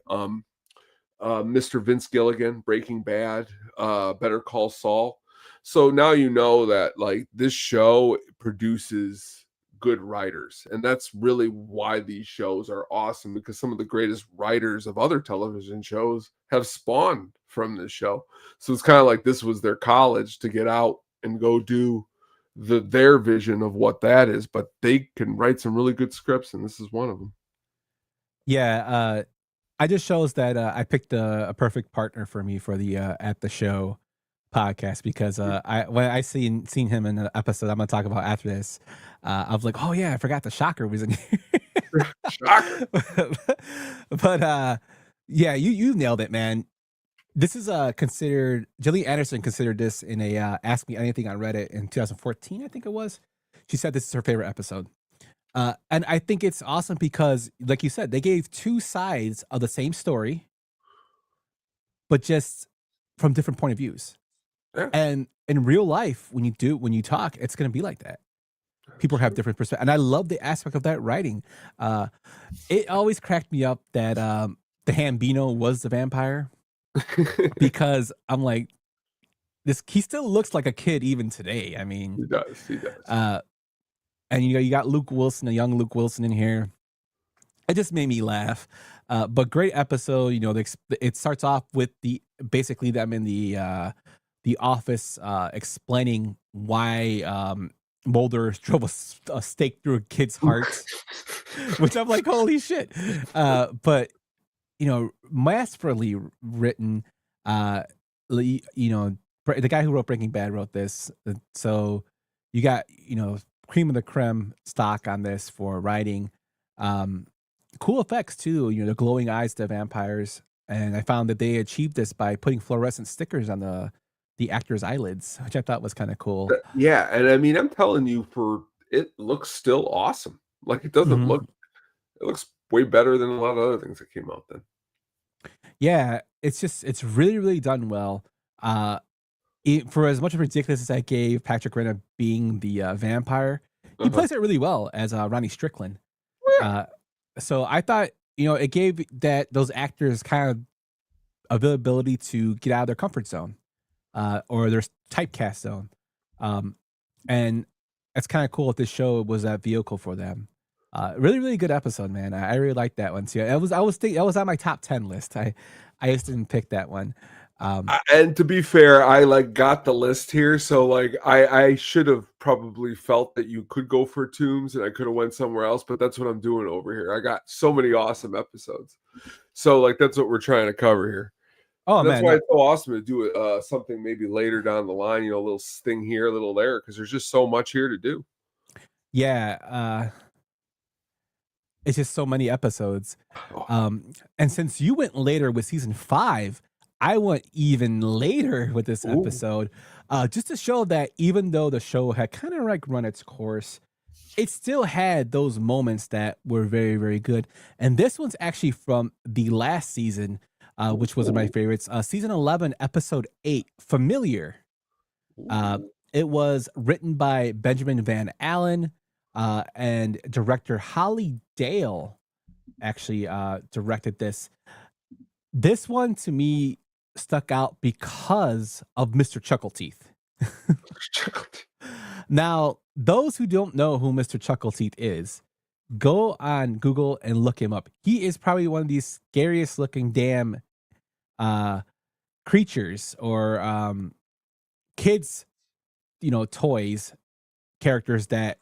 Mr. Vince Gilligan, Breaking Bad, Better Call Saul. So now you know that like this show produces good writers. And that's really why these shows are awesome, because some of the greatest writers of other television shows have spawned from this show. So it's kind of like this was their college to get out and go do their vision of what that is. But they can write some really good scripts, and this is one of them. Yeah, I just shows that I picked a perfect partner for me for the At the Show podcast, because when I seen him in an episode I'm gonna talk about after this, I was like, oh yeah, I forgot the Shocker was in here. Shocker. But yeah, you nailed it, man. This is considered, Gillian Anderson considered this in a Ask Me Anything on Reddit in 2014, I think it was. She said this is her favorite episode. And I think it's awesome because, like you said, they gave two sides of the same story, but just from different point of views. Yeah. And in real life, when you talk, it's going to be like that. People have different perspectives. And I love the aspect of that writing. It always cracked me up that the Hambino was the vampire, because I'm like, he still looks like a kid even today. I mean, He does. And you got Luke Wilson, a young Luke Wilson in here. It just made me laugh. But great episode. It starts off with basically them in the office explaining why Mulder drove a stake through a kid's heart, which I'm like, holy shit. But masterfully written. The guy who wrote Breaking Bad wrote this, so you got cream of the creme stock on this for writing. Cool effects too, the glowing eyes to vampires. And I found that they achieved this by putting fluorescent stickers on the actors' eyelids, which I thought was kind of cool. Yeah, and I mean, I'm telling you, it looks still awesome. Like, it doesn't look, it looks way better than a lot of other things that came out then. Yeah, it's really, really done well. For as much of ridiculous as I gave Patrick Renna being the vampire, he plays it really well as Ronnie Strickland. So I thought, it gave those actors kind of availability to get out of their comfort zone, or their typecast zone. And it's kind of cool if this show was that vehicle for them. Really, really good episode, man. I really liked that one too. That was on my top 10 list. I just didn't pick that one. And to be fair, I got the list here, so I should have probably felt that you could go for Tombs, and I could have went somewhere else. But that's what I'm doing over here. I got so many awesome episodes, so that's what we're trying to cover here. Oh, and that's man, why it's so awesome to do something maybe later down the line. A little thing here, a little there, because there's just so much here to do. Yeah, it's just so many episodes. And since you went later with season 5. I went even later with this episode, just to show that even though the show had kind of run its course, it still had those moments that were very, very good. And this one's actually from the last season, which was one of my favorites. Season 11, episode 8, Familiar. It was written by Benjamin Van Allen, and director Holly Dale actually directed this. This one, to me, stuck out because of Mr. Chuckleteeth. Now, those who don't know who Mr. Chuckleteeth is, go on Google and look him up. He is probably one of these scariest looking damn creatures, or kids, toys, characters that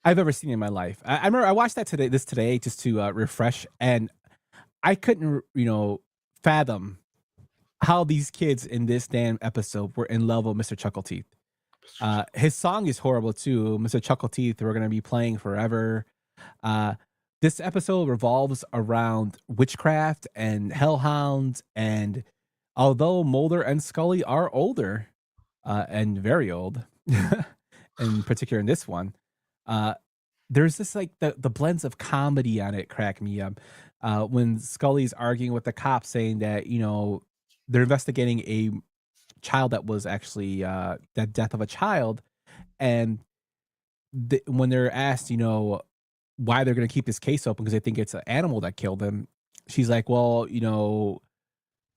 I've ever seen in my life. I remember I watched this today just to refresh, and I couldn't, fathom how these kids in this damn episode were in love with Mr. Chuckleteeth. His song is horrible too. Mr. Chuckleteeth, we're going to be playing forever. This episode revolves around witchcraft and hellhounds. And although Mulder and Scully are older, and very old, in particular in this one, there's this the blends of comedy on it crack me up. When Scully's arguing with the cops saying that, they're investigating a child that was actually that death of a child. And when they're asked, why they're going to keep this case open because they think it's an animal that killed him, she's like, well,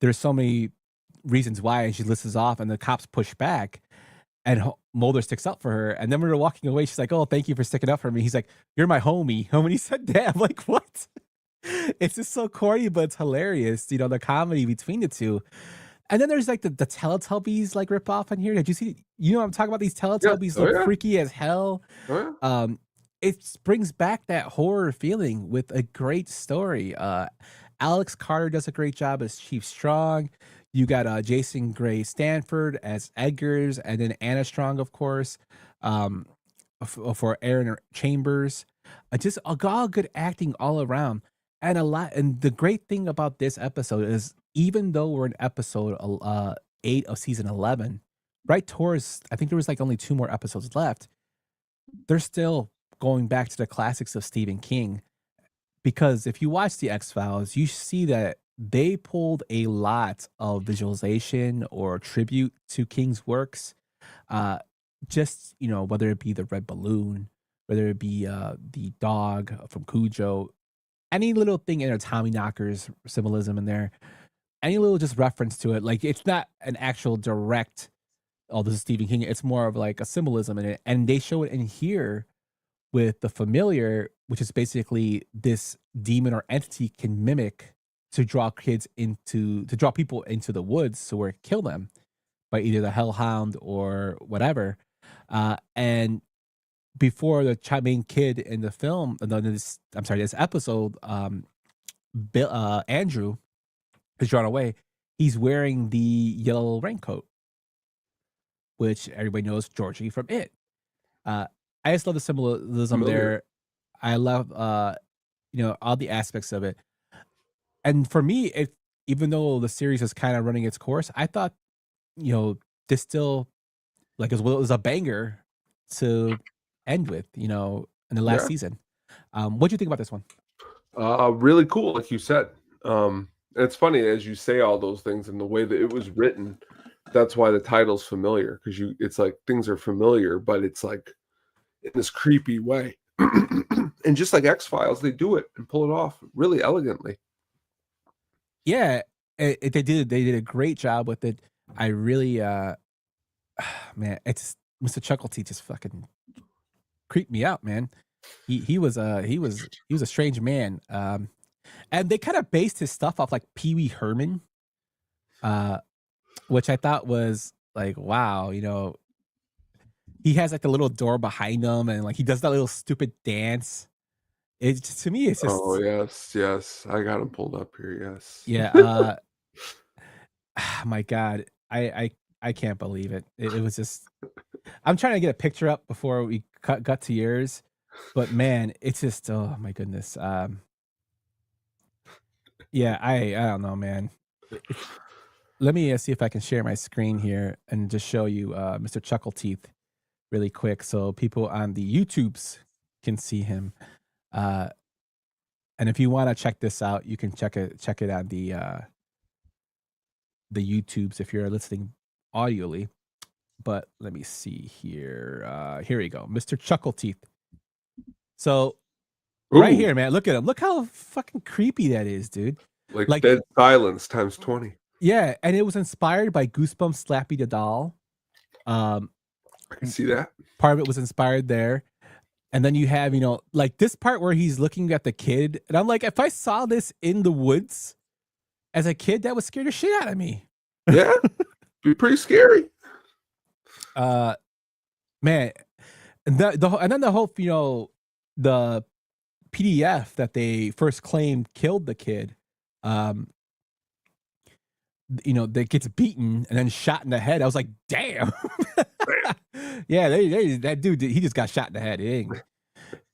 there's so many reasons why. And she lists off, and the cops push back. and Mulder sticks up for her. And then when we were walking away, she's like, "Oh, thank you for sticking up for me." He's like, "You're my homie." And when he said that, I'm like, "What?" It's just so corny, but it's hilarious. The comedy between the two. And then there's like the Teletubbies like rip off in here. Did you see? I'm talking about these Teletubbies Yeah. Oh, look yeah. freaky as hell. Oh, yeah. It brings back that horror feeling with a great story. Alex Carter does a great job as Chief Strong. You got Jason Gray Stanford as Edgar's, and then Anna Strong, of course, for Aaron Chambers. Just all good acting all around, and a lot. And the great thing about this episode is, even though we're in episode 8 of season 11, right towards, I think there was like only 2 more episodes left, they're still going back to the classics of Stephen King. Because if you watch the X-Files, you see that they pulled a lot of visualization or tribute to King's works. Just, whether it be the red balloon, whether it be the dog from Cujo, any little thing in there, Tommy Knockers symbolism in there, any little just reference to it. Like, it's not an actual direct, oh, this is Stephen King. It's more of like a symbolism in it. And they show it in here with the familiar, which is basically this demon or entity can mimic to draw people into the woods or kill them by either the hellhound or whatever. And before the main kid in the film, this episode, Andrew is drawn away. He's wearing the yellow raincoat, which everybody knows Georgie from It. I just love the symbolism there. I love, all the aspects of it. And for me, even though the series is kind of running its course, I thought, this still, like, it was a banger to end with, in the last season. What do you think about this one? Really cool, like you said. It's funny as you say all those things and the way that it was written. That's why the title's familiar, because it's like things are familiar, but it's like in this creepy way. And just like X-Files, they do it and pull it off really elegantly. Yeah, they did a great job with it. I really, man, it's Mr. Chuckleteeth just fucking creeped me out, man. He was a strange man. And they kind of based his stuff off like Pee Wee Herman, which I thought was like, wow, he has like the little door behind him, and like he does that little stupid dance. To me, it's just, oh yes, I got him pulled up here. Yes, yeah. My God, I can't believe it. It was just. I'm trying to get a picture up before we got to yours, but man, it's just, oh my goodness. Yeah, I don't know, man. Let me see if I can share my screen here and just show you Mr. Chuckleteeth really quick, so people on the YouTubes can see him. And if you want to check this out, you can check it on the YouTubes if you're listening audioly. But let me see here. Here we go, Mr. Chuckleteeth. So right here, man, look at him. Look how fucking creepy that is, dude. Like Dead Silence times 20. Yeah, and it was inspired by Goosebumps Slappy the Doll. I can see that. Part of it was inspired there. And then you have, like this part where he's looking at the kid. And I'm like, if I saw this in the woods as a kid, that would scare the shit out of me. Yeah, be pretty scary. Man, and then the whole, the PDF that they first claimed killed the kid, that gets beaten and then shot in the head. I was like, damn. Yeah, that dude, he just got shot in the head.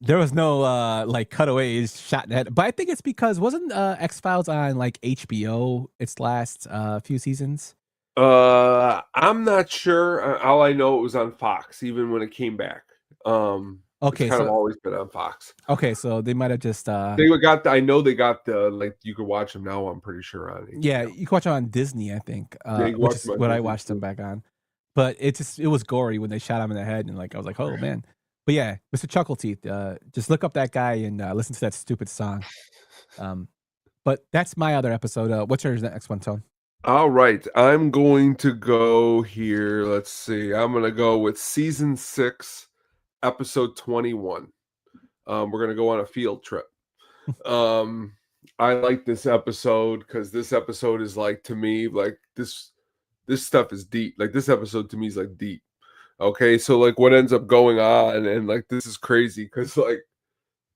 There was no like cutaways, shot in the head. But I think it's because wasn't X-Files on like HBO its last few seasons? I'm not sure. All I know, it was on Fox even when it came back. Okay, it's kind of always been on Fox. Okay, so they might have just I know they got the, like, you could watch them now, I'm pretty sure, on it. Yeah, you can watch them on Disney, I think. Which is what I watched them back on. But it was gory when they shot him in the head, and like I was like, oh man. But yeah, Mr. Chuckleteeth, just look up that guy and listen to that stupid song. But that's my other episode. What's your next one, Tone? All right, I'm going to go here. Let's see. I'm going to go with season 6, episode 21. We're going to go on a field trip. I like this episode because this episode is like, to me, like this stuff is deep. Like this episode to me is like deep. Okay, so like what ends up going on, and like this is crazy because like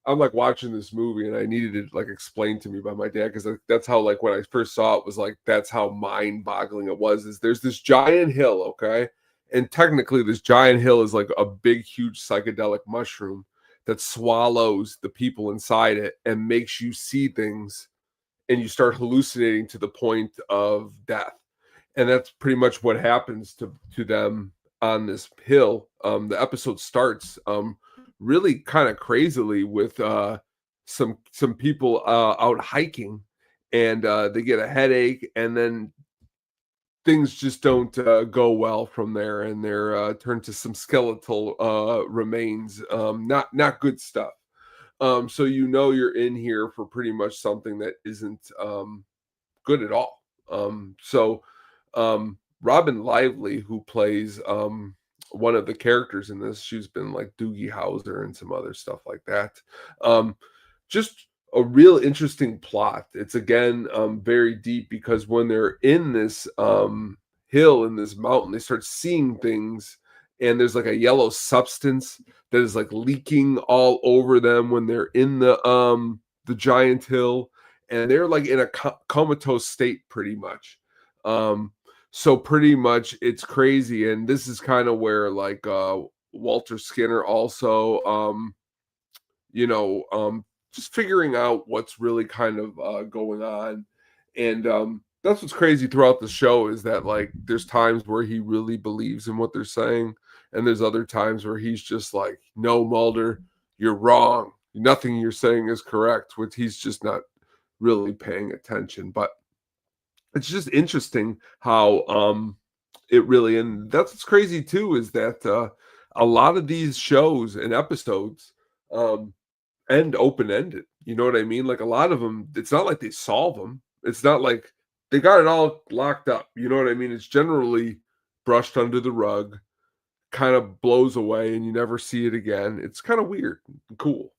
I'm like watching this movie and I needed it like explained to me by my dad because like, that's how like when I first saw it was like that's how mind-boggling it was. Is there's this giant hill, okay, and technically this giant hill is like a big, huge psychedelic mushroom that swallows the people inside it and makes you see things, and you start hallucinating to the point of death, and that's pretty much what happens to them on this hill. The episode starts really kind of crazily with some people out hiking, and they get a headache, and then things just don't go well from there, and they're turned to some skeletal remains. Not good stuff. So you know you're in here for pretty much something that isn't good at all. So Robin Lively, who plays one of the characters in this, she's been like Doogie Howser and some other stuff like that. Just a real interesting plot. It's again very deep because when they're in this hill, in this mountain, they start seeing things, and there's like a yellow substance that is like leaking all over them when they're in the giant hill, and they're like in a comatose state pretty much. So pretty much it's crazy, and this is kind of where like Walter Skinner also just figuring out what's really kind of going on. And that's what's crazy throughout the show is that like there's times where he really believes in what they're saying, and there's other times where he's just like, no, Mulder, you're wrong, nothing you're saying is correct, which he's just not really paying attention. But it's just interesting how it really, and that's what's crazy too, is that a lot of these shows and episodes end open-ended. You know what I mean? Like a lot of them, it's not like they solve them. It's not like they got it all locked up. You know what I mean? It's generally brushed under the rug, kind of blows away, and you never see it again. It's kind of weird and cool.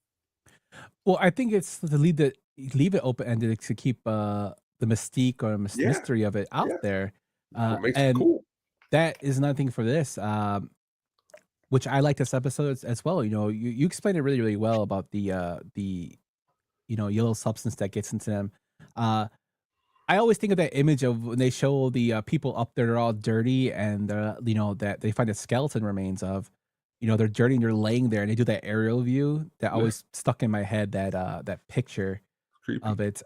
Well, I think it's to leave it open-ended to keep the mystique or mystery of it out there. What makes and it cool. that is another thing for this. Which I like this episode as well. You know, you explained it really, really well about the yellow substance that gets into them. I always think of that image of when they show the people up there, they're all dirty, and that they find the skeleton remains of, they're dirty and they're laying there, and they do that aerial view that always stuck in my head, that picture Creepy. of it.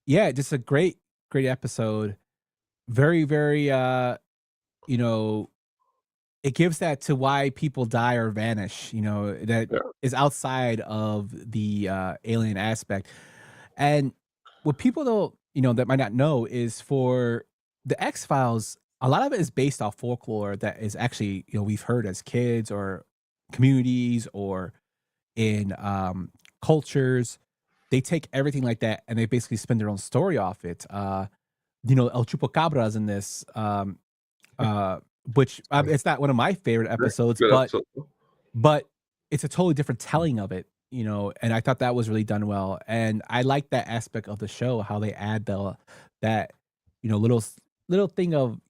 Yeah, just a great episode. Very, very it gives that to why people die or vanish, that is outside of the alien aspect. And what people don't, that might not know is for the X-Files, a lot of it is based off folklore that is actually, we've heard as kids or communities or in cultures. They take everything like that and they basically spin their own story off it. El Chupacabras in this, which it's not one of my favorite episodes, but it's a totally different telling of it, and I thought that was really done well. And I like that aspect of the show, how they add that little thing of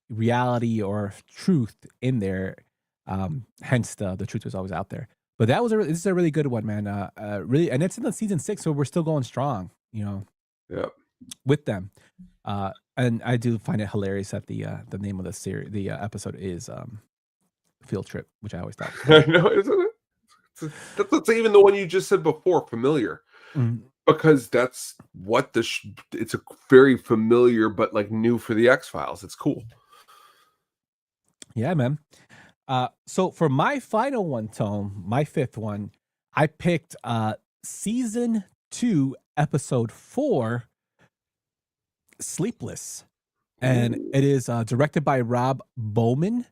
reality or truth in there. Hence the truth was always out there. But this is a really good one, man. Really, and it's in the season 6, so we're still going strong, with them. And I do find it hilarious that the name of the episode is Field Trip, which I always thought. I know, isn't it? That's even the one you just said before, familiar, because that's what it's a very familiar but like new for the X-Files. It's cool. Yeah, man. So for my final one, Tone, my 5th one, I picked season 2, episode 4. Sleepless, and it is directed by Rob Bowman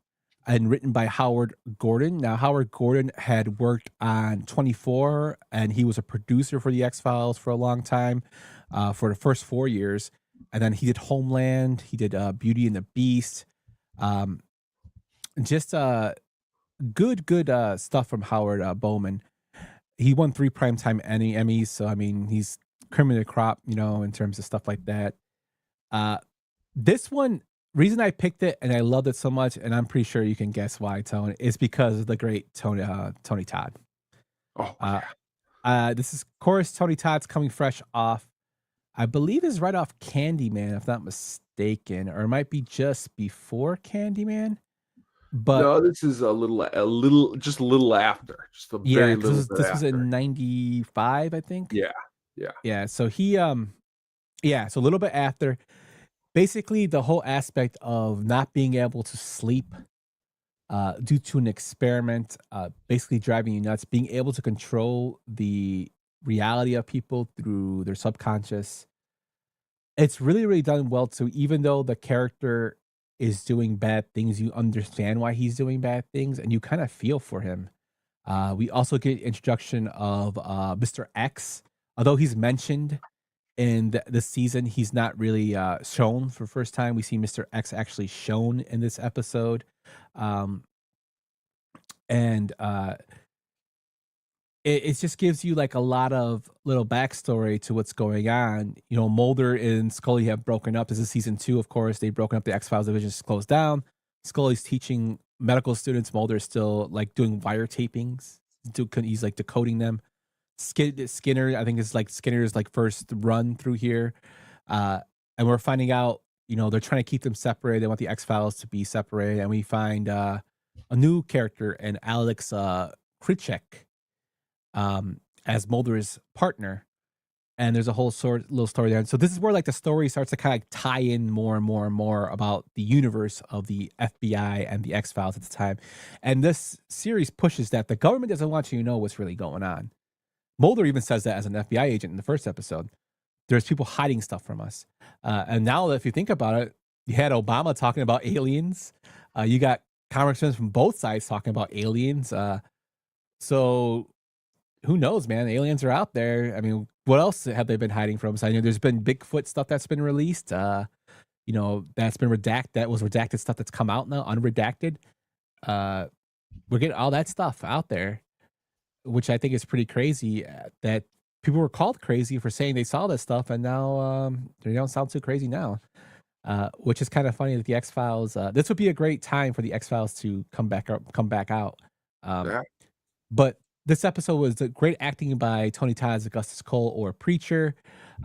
and written by Howard Gordon. Now, Howard Gordon had worked on 24, and he was a producer for the X-Files for a long time, for the first 4 years. and then he did Homeland. He did Beauty and the Beast. Just good stuff from Howard Bowman. He won 3 primetime Emmys, so I mean he's cream of the crop, in terms of stuff like that. This one, reason I picked it and I loved it so much, and I'm pretty sure you can guess why, Tone, is because of the great Tony Todd. Oh, This is, of course, Tony Todd's coming fresh off, I believe is right off Candyman, if not mistaken, or it might be just before Candyman. But no, this is a little after, just a very little bit this after. was in 95, I think. Yeah. So he, so a little bit after. Basically, the whole aspect of not being able to sleep due to an experiment, basically driving you nuts, being able to control the reality of people through their subconscious. It's really, really done well too. Even though the character is doing bad things, you understand why he's doing bad things, and you kind of feel for him. We also get introduction of Mr. X, although he's mentioned in this season, he's not really shown for the first time. We see Mr. X actually shown in this episode. And it just gives you like a lot of little backstory to what's going on. Mulder and Scully have broken up. This is season 2, of course. They've broken up. The X-Files division is closed down. Scully's teaching medical students. Mulder's still like doing wiretapings. He's like decoding them. Skinner, I think it's like Skinner's like first run through here. And we're finding out, they're trying to keep them separated. They want the X-Files to be separated. And we find a new character in Alex Krycek as Mulder's partner. And there's a whole little story there. And so this is where like the story starts to kind of like tie in more and more and more about the universe of the FBI and the X-Files at the time. And this series pushes that the government doesn't want you to know what's really going on. Mulder even says that as an FBI agent in the first episode. There's people hiding stuff from us. And now if you think about it, you had Obama talking about aliens. You got congressmen from both sides talking about aliens. So who knows, man? Aliens are out there. I mean, what else have they been hiding from us? I know there's been Bigfoot stuff that's been released. That's been redacted. That was redacted stuff that's come out now, unredacted. We're getting all that stuff out there, which I think is pretty crazy. That people were called crazy for saying they saw this stuff, and now they don't sound too crazy now. Which is kind of funny that the X-Files. This would be a great time for the X-Files to come back out. But this episode was great acting by Tony Todd as Augustus Cole or Preacher,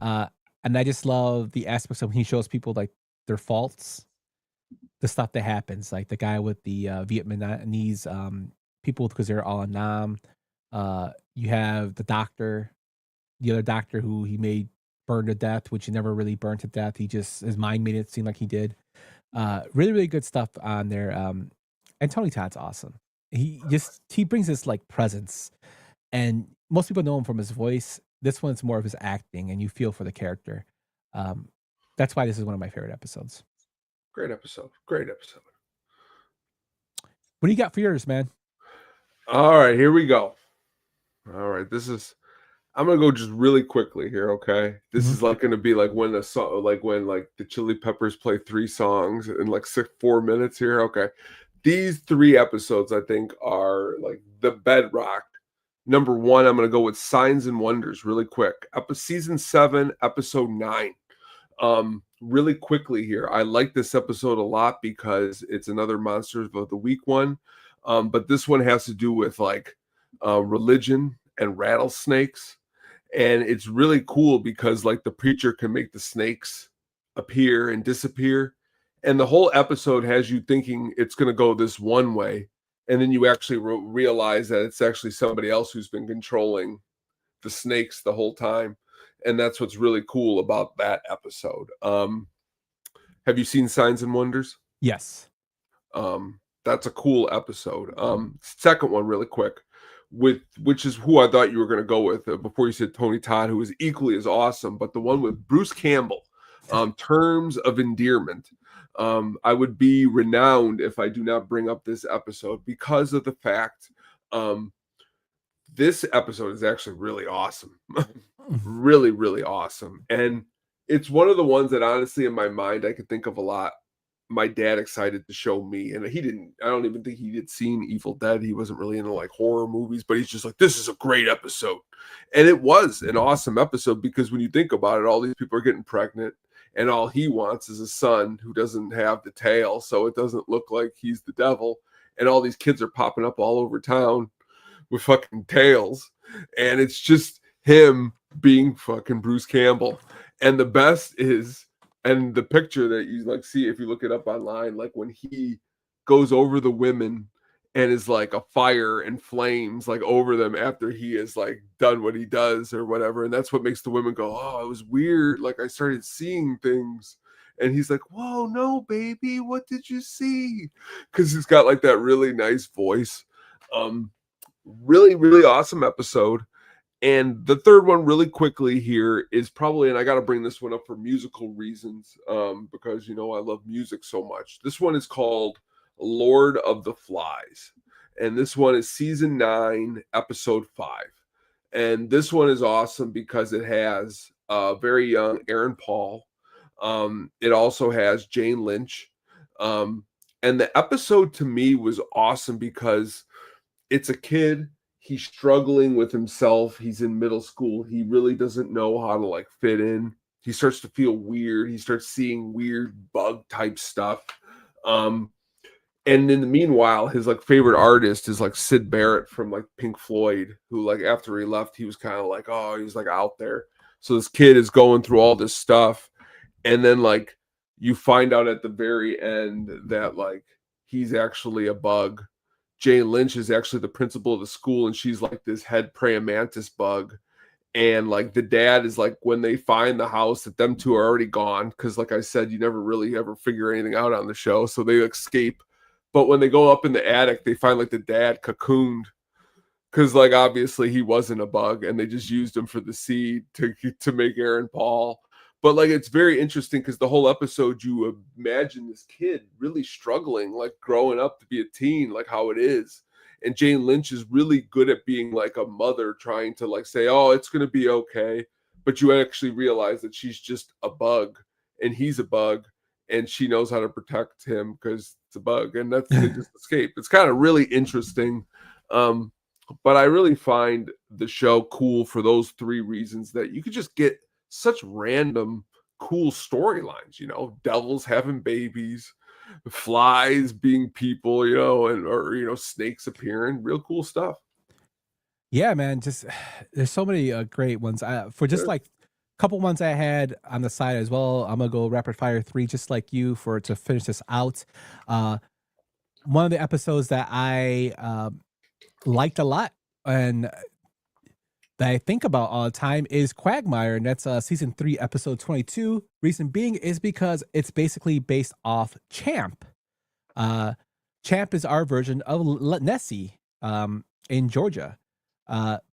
and I just love the aspects of when he shows people like their faults, the stuff that happens, like the guy with the Vietnamese people because they're all in Nam. You have the other doctor who he made burn to death, which he never really burned to death. His mind made it seem like he did. Really, really good stuff on there. And Tony Todd's awesome. He brings this like presence, and most people know him from his voice. This one's more of his acting, and you feel for the character. That's why this is one of my favorite episodes. Great episode. What do you got for yours, man? All right, here we go. All right, I'm gonna go just really quickly here, okay? This is like gonna be like when the Chili Peppers play 3 songs in like 4 minutes here, okay? These 3 episodes I think are like the bedrock. Number 1, I'm gonna go with Signs and Wonders really quick. Season 7, episode 9. Really quickly here, I like this episode a lot because it's another Monsters of the Week one. But this one has to do with like religion and rattlesnakes. And it's really cool because like the preacher can make the snakes appear and disappear. And the whole episode has you thinking it's going to go this one way. And then you actually realize that it's actually somebody else who's been controlling the snakes the whole time. And that's what's really cool about that episode. Have you seen Signs and Wonders? Yes. That's a cool episode. Second one really quick, which is who I thought you were going to go with before you said Tony Todd, who is equally as awesome, but the one with Bruce Campbell, Terms of Endearment. I would be renowned if I do not bring up this episode because of the fact this episode is actually really awesome. Really, really awesome. And it's one of the ones that honestly in my mind I could think of a lot. My dad excited to show me, and I don't even think he had seen Evil Dead. He wasn't really into like horror movies, but he's just like, this is a great episode. And it was an awesome episode because when you think about it, all these people are getting pregnant and all he wants is a son who doesn't have the tail, so it doesn't look like he's the devil. And all these kids are popping up all over town with fucking tails, and it's just him being fucking Bruce Campbell. And the best is, and the picture that you like see if you look it up online, like when he goes over the women and is like a fire and flames like over them after he has like done what he does or whatever, and that's what makes the women go, oh, it was weird, like I started seeing things. And he's like, whoa, no, baby, what did you see? Because he's got like that really nice voice. Really, really awesome episode. And the third one really quickly here is probably, and I got to bring this one up for musical reasons, because, you know, I love music so much. This one is called Lord of the Flies. And this one is season 9, episode 5. And this one is awesome because it has very young Aaron Paul. It also has Jane Lynch. And the episode to me was awesome because it's a kid. He's struggling with himself. He's in middle school. He really doesn't know how to like fit in. He starts to feel weird. He starts seeing weird bug type stuff. And in the meanwhile, his like favorite artist is like Syd Barrett from like Pink Floyd, who like after he left, he was kind of like, oh, he was like out there. So this kid is going through all this stuff. And then like you find out at the very end that like he's actually a bug. Jane Lynch is actually the principal of the school, and she's like this head praying mantis bug. And like the dad is like, when they find the house, that them two are already gone. Cause like I said, you never really ever figure anything out on the show. So they escape. But when they go up in the attic, they find like the dad cocooned. Cause like obviously he wasn't a bug, and they just used him for the seed to make Aaron Paul. But like it's very interesting because the whole episode you imagine this kid really struggling, like growing up to be a teen, like how it is. And Jane Lynch is really good at being like a mother trying to like say, oh, it's going to be okay. But you actually realize that she's just a bug and he's a bug, and she knows how to protect him because it's a bug, and that's they just escape. It's kind of really interesting. But I really find the show cool for those 3 reasons, that you could just get such random cool storylines, you know, devils having babies, flies being people, you know, and or you know, snakes appearing, real cool stuff. Yeah, man, just there's so many great ones. For just like a couple ones I had on the side as well, I'm gonna go rapid fire 3 just like you for to finish this out. One of the episodes that I liked a lot and that I think about all the time is Quagmire, and that's season 3, episode 22. Reason being is because it's basically based off Champ. Champ is our version of Nessie in Georgia.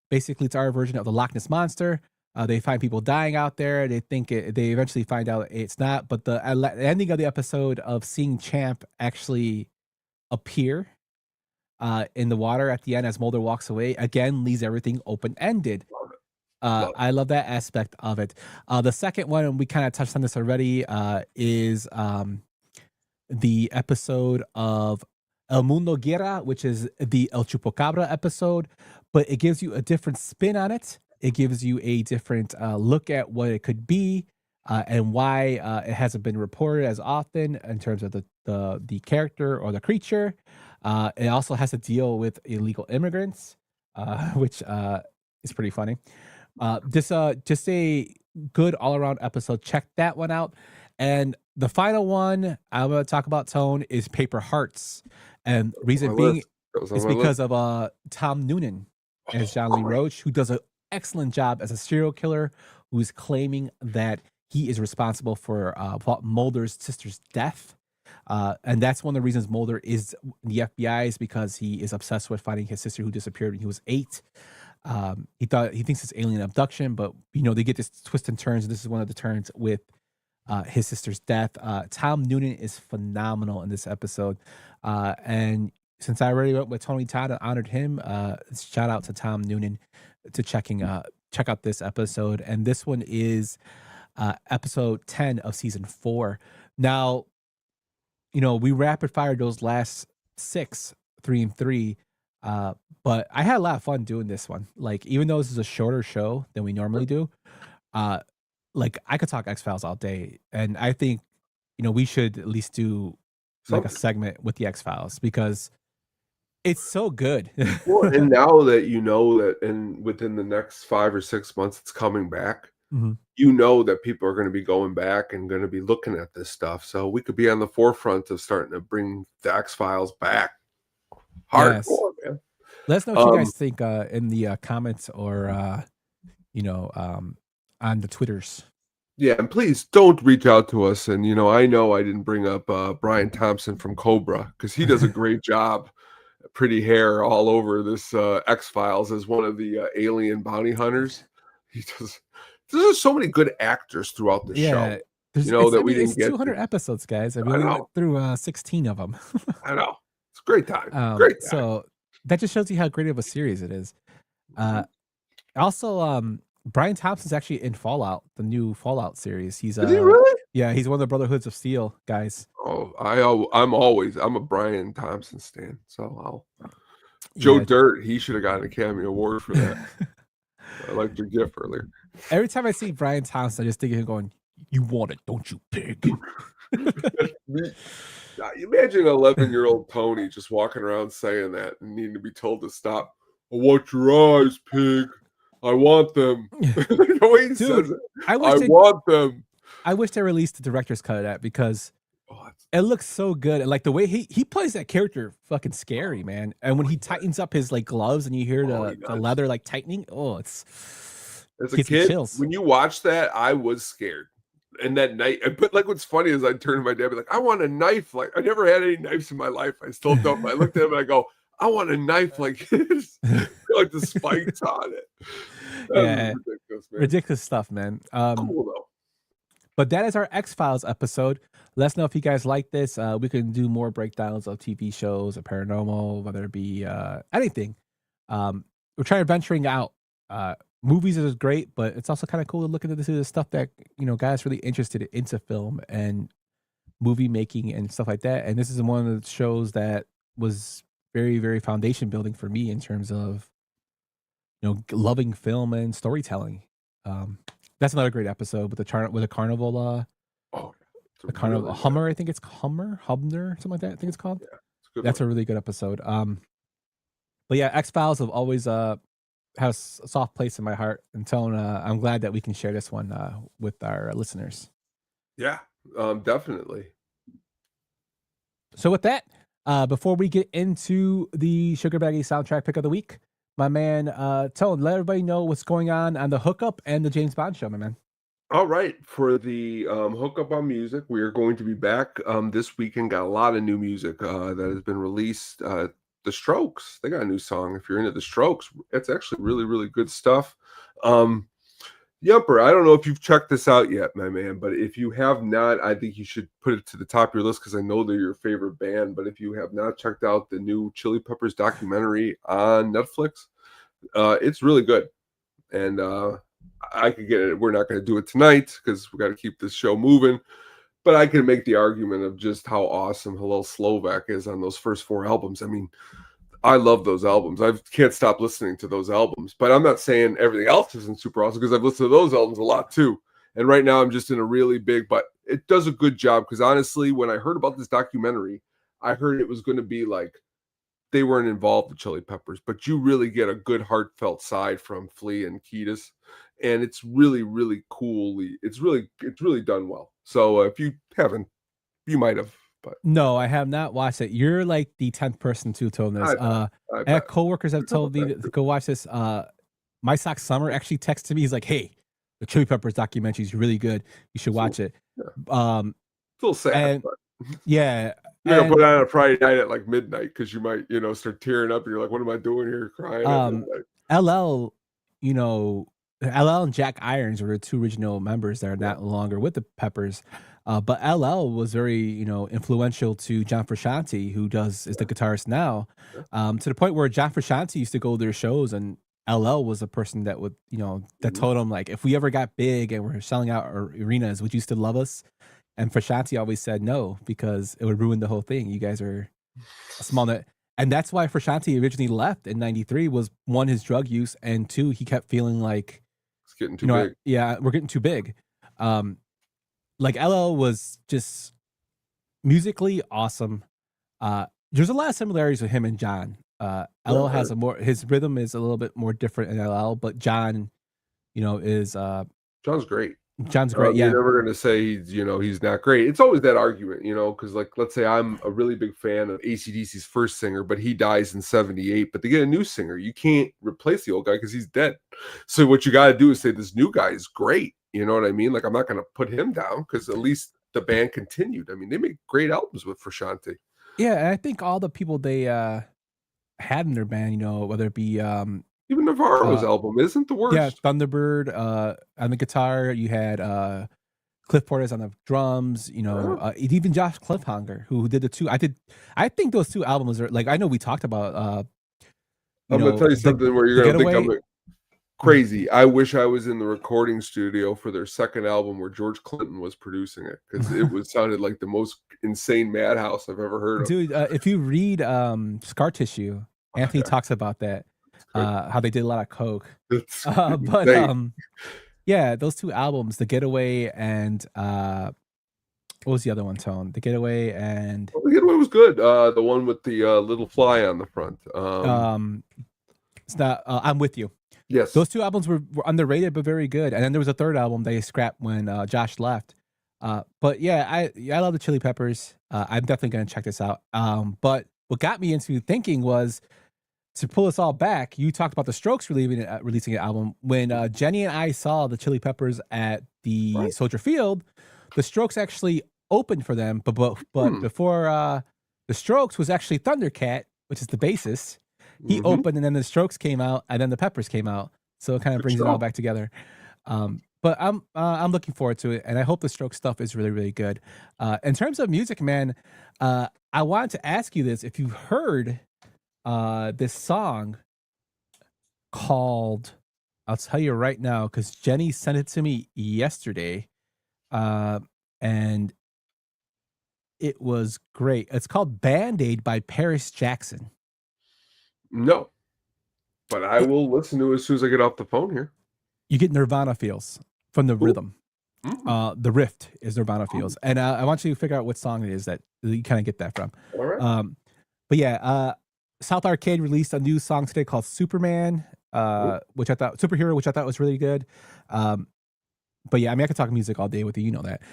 Basically, it's our version of the Loch Ness Monster. They find people dying out there. They think they eventually find out it's not. But the ending of the episode of seeing Champ actually appear in the water at the end as Mulder walks away, again, leaves everything open-ended. I love that aspect of it. The second one, and we kind of touched on this already, is the episode of El Mundo Guerra, which is the El Chupacabra episode, but it gives you a different spin on it. It gives you a different look at what it could be and why it hasn't been reported as often in terms of the character or the creature. It also has to deal with illegal immigrants, which is pretty funny. Just a good all-around episode. Check that one out. And the final one I'm going to talk about, Tone, is Paper Hearts. And reason being is because of Tom Noonan as John Lee Roach, who does an excellent job as a serial killer who's claiming that he is responsible for Mulder's sister's death. And that's one of the reasons Mulder is in the FBI, is because he is obsessed with finding his sister who disappeared when he was 8. He thinks it's alien abduction, but you know, they get this twist and turns. This is one of the turns with his sister's death. Tom Noonan is phenomenal in this episode. And since I already went with Tony Todd and honored him, shout out to Tom Noonan to check out this episode. And this one is episode 10 of season 4. Now, we rapid fired those last 6, 3 and 3. But I had a lot of fun doing this one. Like, even though this is a shorter show than we normally do, like I could talk X-Files all day. And I think, we should at least do like a segment with the X-Files because it's so good. Well, and now that that within the next 5 or 6 months it's coming back, that people are going to be going back and going to be looking at this stuff. So we could be on the forefront of starting to bring the X-Files back. Hardcore, man. Let us know what you guys think in the comments or on the Twitters. Yeah, and please don't reach out to us. And I know I didn't bring up Brian Thompson from Cobra because he does a great job. Pretty hair all over this X-Files as one of the alien bounty hunters. He does. There's so many good actors throughout the show. We didn't get 200 episodes, guys. I mean, we went through 16 of them. I know. It's a great time. So that just shows you how great of a series it is. Also, Brian Thompson's actually in Fallout, the new Fallout series. Is he really? Yeah, he's one of the Brotherhoods of Steel guys. Oh, I'm a Brian Thompson stan. So Joe Dirt, he should have gotten an Academy Award for that. I liked your GIF earlier. Every time I see Brian Thompson, I just think of him going, "You want it, don't you, pig?" Imagine 11-year-old Tony just walking around saying that and needing to be told to stop. I want your eyes, pig. I want them. Dude, I want them. I wish they released the director's cut of that because it looks so good. And like the way he plays that character, fucking scary, man. And when he tightens up his like gloves and you hear the leather like tightening, it's as a kid, when you watch that, I was scared. And that night, but like what's funny is I'd turn to my dad and be like, I want a knife. Like I never had any knives in my life. I still don't. I looked at him and I go, I want a knife like this. Like the spikes on it. Ridiculous, man. Ridiculous stuff, man. Cool though. But that is our X-Files episode. Let us know if you guys like this. We can do more breakdowns of TV shows or paranormal, whether it be anything. We're trying to venturing out. Movies is great, but it's also kind of cool to look into this stuff that guys really interested into film and movie making and stuff like that. And this is one of the shows that was very, very foundation building for me in terms of loving film and storytelling. That's another great episode with the carnival. The carnival Hummer, I think it's Hummer, something like that. I think it's called. Yeah, that's a really good episode. But yeah, X-Files have always has a soft place in my heart, and Tone, I'm glad that we can share this one with our listeners. Yeah, definitely. So with that, before we get into the Sugar Baggy soundtrack pick of the week, my man Tone, let everybody know what's going on the Hookup and the James Bond show, my man. All right, for the Hookup on music, we are going to be back this weekend. Got a lot of new music that has been released. The Strokes, they got a new song. If you're into the Strokes, it's actually really, really good stuff. Yumper, I don't know if you've checked this out yet, my man, but if you have not, I think you should put it to the top of your list because I know they're your favorite band. But if you have not checked out the new Chili Peppers documentary on Netflix, it's really good. And I could get it. We're not going to do it tonight because we got to keep this show moving. But I can make the argument of just how awesome Hello Slovak is on those first 4 albums. I mean, I love those albums. I can't stop listening to those albums. But I'm not saying everything else isn't super awesome because I've listened to those albums a lot too. And right now I'm just in a really big, but it does a good job because honestly, when I heard about this documentary, I heard it was going to be like they weren't involved with Chili Peppers, but you really get a good heartfelt side from Flea and Kiedis. And it's really, really cool. It's really done well. So if you haven't, you might have. But no, I have not watched it. You're like the 10th person to tell this. I have coworkers have told me to go watch this. My Sock Summer actually texted me. He's like, "Hey, the Chili Peppers documentary is really good. You should watch it." Yeah. It's a little sad, but yeah. You're gonna put it on a Friday night at like midnight because you might, start tearing up and you're like, "What am I doing here?" Crying. LL, LL and Jack Irons were the 2 original members that are not longer with the Peppers. But LL was very, influential to John Frusciante, who is the guitarist now, to the point where John Frusciante used to go to their shows and LL was a person that would, that told him like, if we ever got big and we're selling out our arenas, would you still love us? And Frusciante always said no, because it would ruin the whole thing. You guys are a small net. And that's why Frusciante originally left in 93 was one, his drug use, and two, he kept feeling like it's getting too big. Yeah, we're getting too big. Like LL was just musically awesome. There's a lot of similarities with him and John. LL has his rhythm is a little bit more different in LL, but John, is John's great. John's great. Yeah, you're never going to say he's not great. It's always that argument, because like let's say I'm a really big fan of AC/DC's first singer, but he dies in '78. But they get a new singer, you can't replace the old guy because he's dead. So what you got to do is say this new guy is great. You know what I mean? Like I'm not going to put him down because at least the band continued. I mean, they make great albums with Frusciante. Yeah, and I think all the people they had in their band, whether it be even Navarro's album isn't the worst. Yeah, Thunderbird on the guitar. You had Cliff Portis on the drums. Even Josh Cliffhanger, who did the two. I think those two albums are like. I know we talked about. I'm gonna tell you something where you're gonna think I'm crazy. I wish I was in the recording studio for their second album where George Clinton was producing it, because it sounded like the most insane madhouse I've ever heard of. Dude, if you read Scar Tissue, Anthony talks about that. How they did a lot of coke, yeah, those two albums, The Getaway and what was the other one? Tone, The Getaway and The Getaway was good. The one with the little fly on the front. It's not. I'm With You. Yes, those two albums were underrated but very good. And then there was a third album they scrapped when Josh left. But yeah, I love the Chili Peppers. I'm definitely gonna check this out. But what got me into thinking was, to pull us all back, you talked about the Strokes releasing an album. When Jenny and I saw the Chili Peppers at the Soldier Field, the Strokes actually opened for them. But before the Strokes was actually Thundercat, which is the bassist. He opened, and then the Strokes came out, and then the Peppers came out. So it kind of brings it all back together. But I'm looking forward to it, and I hope the Strokes stuff is really, really good. In terms of music, man, I wanted to ask you this: if you heard this song called, I'll tell you right now, because Jenny sent it to me yesterday, and it was great. It's called Band-Aid by Paris Jackson. No, but I will listen to it as soon as I get off the phone here. You get Nirvana feels from the rhythm. The riff is Nirvana feels, and I want you to figure out what song it is that you kind of get that from. All right. But yeah, South Arcade released a new song today called Superman, which I thought was really good. But yeah, I mean, I could talk music all day with you. You know that.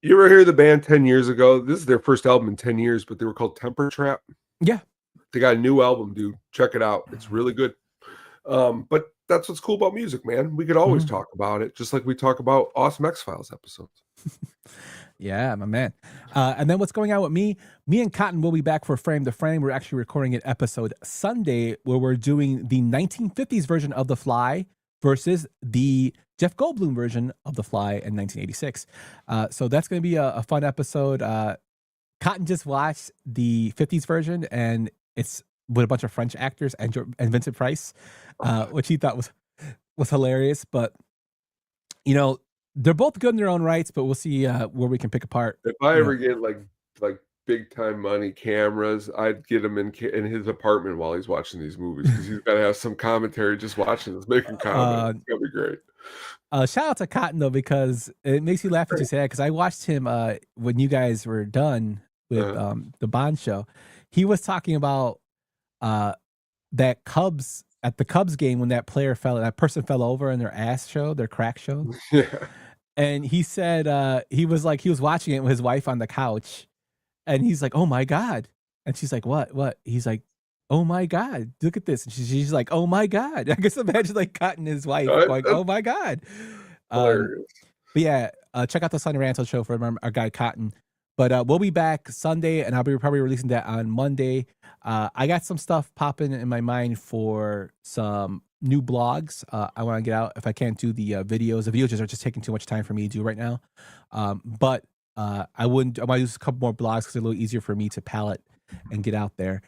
You ever hear the band 10 years ago? This is their first album in 10 years, but they were called Temper Trap. Yeah. They got a new album, dude. Check it out. It's really good. But that's what's cool about music, man. We could always talk about it, just like we talk about awesome X-Files episodes. Yeah, my man. And then what's going on with me and Cotton will be back for Frame to Frame. We're actually recording an episode Sunday where we're doing the 1950s version of The Fly versus the Jeff Goldblum version of The Fly in 1986. So that's going to be a fun episode. Cotton just watched the 50s version, and it's with a bunch of French actors and Vincent Price, which he thought was hilarious. But, they're both good in their own rights, but we'll see where we can pick apart. If I ever get like big time money cameras, I'd get him in his apartment while he's watching these movies, because he's got to have some commentary just watching this, making comments. It's gonna be great. Shout out to Cotton though, because it makes me laugh what you said, because I watched him when you guys were done with the Bond show. He was talking about that Cubs at the Cubs game when that person fell over in their crack show. Yeah. And he said he was watching it with his wife on the couch, and he's like, "Oh my God." And she's like, What? He's like, "Oh my God, look at this." And she's like, "Oh my God." I guess imagine like Cotton and his wife going, "Oh my God." But yeah, check out the Sunday Ranto show for our guy Cotton. But we'll be back Sunday, and I'll be probably releasing that on Monday. I got some stuff popping in my mind for some new blogs. I want to get out. If I can't do the videos, the videos are just taking too much time for me to do right now. But I might use a couple more blogs because they're a little easier for me to palette and get out there.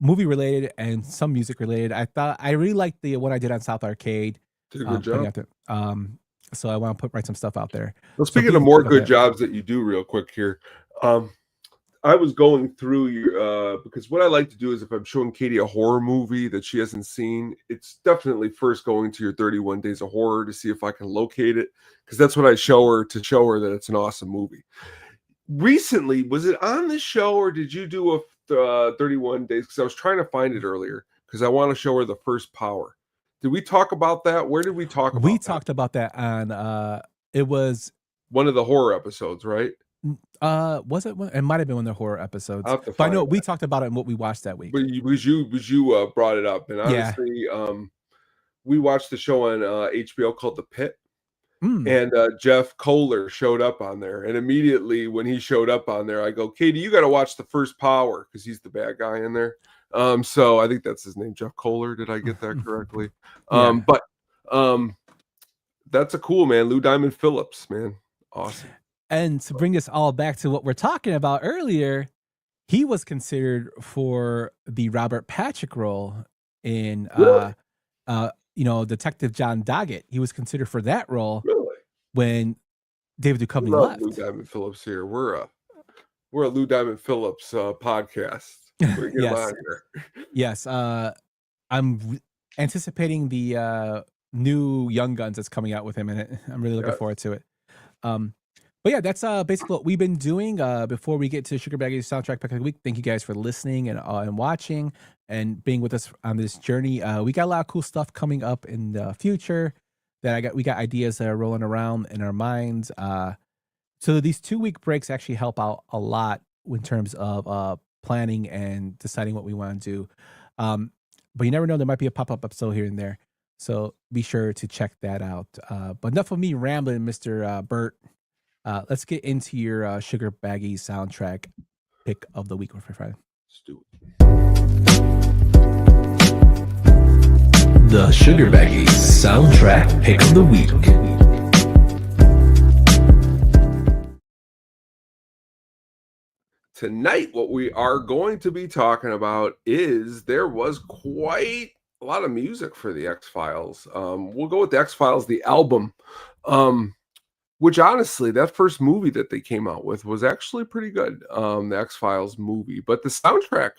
movie related and some music related. I really liked the one I did on South Arcade. Did a good Putting job. out there. So I want to write some stuff out there. Well, So speaking of please more check out good that. jobs that you do, real quick here, I was going through your because what I like to do is if I'm showing Katie a horror movie that she hasn't seen, it's definitely first going to your 31 Days of Horror to see if I can locate it, because that's what I show her to show her that it's an awesome movie. Recently, was it on this show or did you do a 31 Days? Because I was trying to find it earlier because I want to show her The First Power. Did we talk about that? Where did we talk about We that? talked about that on it was One of the horror episodes, right? was it one? It might have been one of the horror episodes. I'll have to But I find know that. we talked about it in what we watched that week. But you brought it up, and Yeah. honestly, we watched the show on HBO called The Pit, and Jeff Kohler showed up on there, and immediately when he showed up on there, I go, Katie, you got to watch The First Power because he's the bad guy in there. So I think that's his name, Jeff Kohler. Did I get that correctly? Yeah. But that's a cool man, Lou Diamond Phillips, man, awesome. And to bring us all back to what we're talking about earlier, he was considered for the Robert Patrick role in Really? Detective John Doggett. He was considered for that role Really? when David Duchovny Love left. Lou Diamond Phillips here. We're a Lou Diamond Phillips podcast. We're get him Yes. on here. Yes. I'm anticipating the new Young Guns that's coming out with him in it. I'm really looking Yes. forward to it. But yeah, that's basically what we've been doing. Before we get to Sugar Baggy's soundtrack pick of the week, thank you guys for listening and watching and being with us on this journey. We got a lot of cool stuff coming up in the future that we got ideas that are rolling around in our minds. So these 2-week breaks actually help out a lot in terms of planning and deciding what we want to do. But you never know, there might be a pop-up episode here and there. So be sure to check that out. But enough of me rambling, Mr. Burt. Let's get into your Sugar Baggy soundtrack pick of the week, my friend. Let's do it. The Sugar Baggy soundtrack pick of the week. Tonight, what we are going to be talking about is there was quite a lot of music for the X-Files. We'll go with the X-Files, the album, which honestly, that first movie that they came out with was actually pretty good, the X-Files movie. But the soundtrack,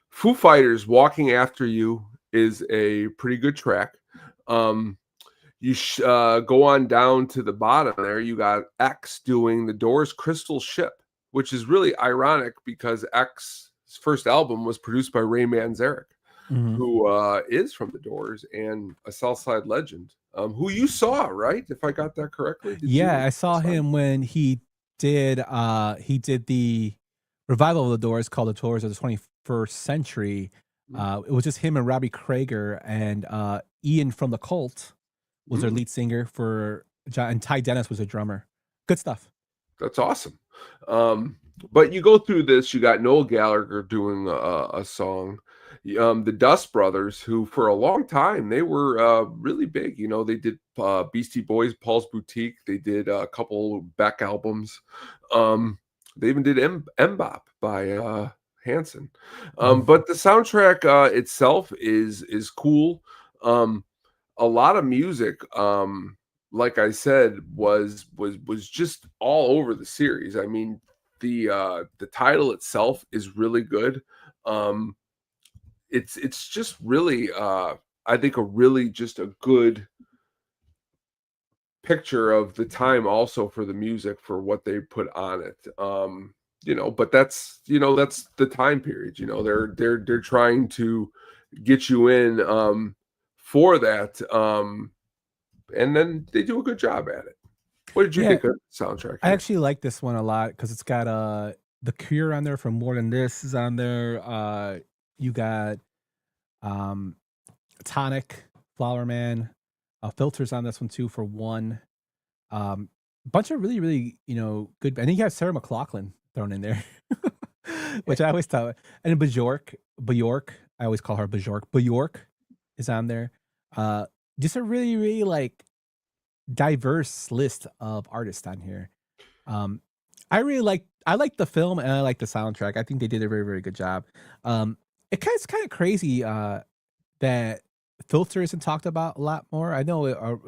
Foo Fighters' Walking After You is a pretty good track. You go on down to the bottom there, you got X doing the Doors' Crystal Ship, which is really ironic because X's first album was produced by Ray Manzarek, who is from the Doors and a Southside legend, who you saw, right? If I got that correctly. I saw him when he did the revival of the Doors called The Doors of the 21st Century. It was just him and Robbie Krieger, and Ian from the Cult was their lead singer for John, and Ty Dennis was a drummer. Good stuff. That's awesome. But you go through this, you got Noel Gallagher doing a song. The Dust Brothers, who for a long time, they were really big. You know, they did Beastie Boys, Paul's Boutique. They did a couple Beck albums. They even did Mbop by Hanson. But the soundtrack itself is cool. A lot of music, like I said, was just all over the series. I mean, the title itself is really good. It's just really I think just a good picture of the time also for the music for what they put on it. But that's the time period. They're trying to get you in for that. And then they do a good job at it. What did you think of the soundtrack? I actually like this one a lot because it's got The Cure on there from More Than This is on there. You got Tonic, Flower Man, Filters on this one too for one. Bunch of really, really, good. I think you have Sarah McLachlan thrown in there, which I always thought. And Bjork, I always call her Bjork. Bjork is on there. Just a really, really diverse list of artists on here. I like the film and I like the soundtrack. I think they did a very, very good job. It's kind of crazy that Filter isn't talked about a lot more. I know,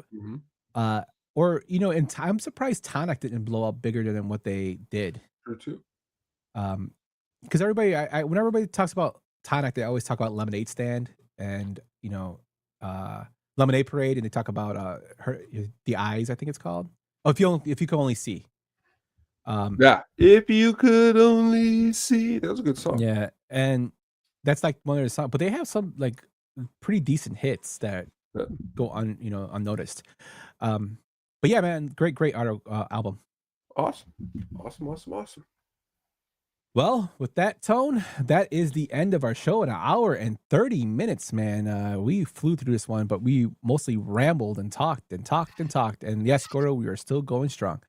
or I'm surprised Tonic didn't blow up bigger than what they did. True too. Because everybody, when everybody talks about Tonic, they always talk about Lemonade Stand and Lemonade Parade, and they talk about the Eyes, I think it's called. Oh, if you could only see. Yeah, if you could only see. That was a good song. Yeah, and that's like one of the songs, but they have some like pretty decent hits that go unnoticed. But yeah, man, great album. Awesome. Well, with that tone, that is the end of our show. An hour and 30 minutes, man. We flew through this one, but we mostly rambled and talked. And yes, Gordo, we are still going strong.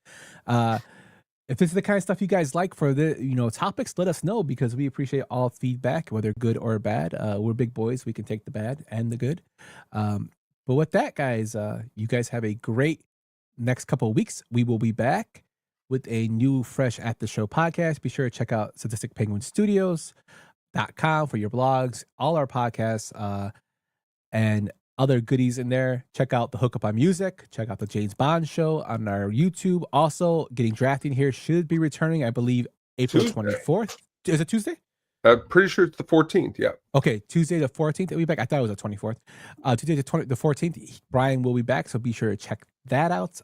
If this is the kind of stuff you guys like for the topics, let us know, because we appreciate all feedback, whether good or bad. We're big boys. We can take the bad and the good. But with that, guys, you guys have a great next couple of weeks. We will be back with a new fresh At the Show podcast. Be sure to check out SaddisticPenguinStudios.com for your blogs, all our podcasts, and other goodies in there. Check out the Hookup on Music. Check out the James Bond Show on our YouTube. Also, Getting Drafting here should be returning, I believe, April 24th. Is it Tuesday? I'm pretty sure it's the 14th. Yeah. Okay, Tuesday the 14th. We'll be back. I thought it was the 24th. Tuesday the 14th. Brian will be back, so be sure to check that out.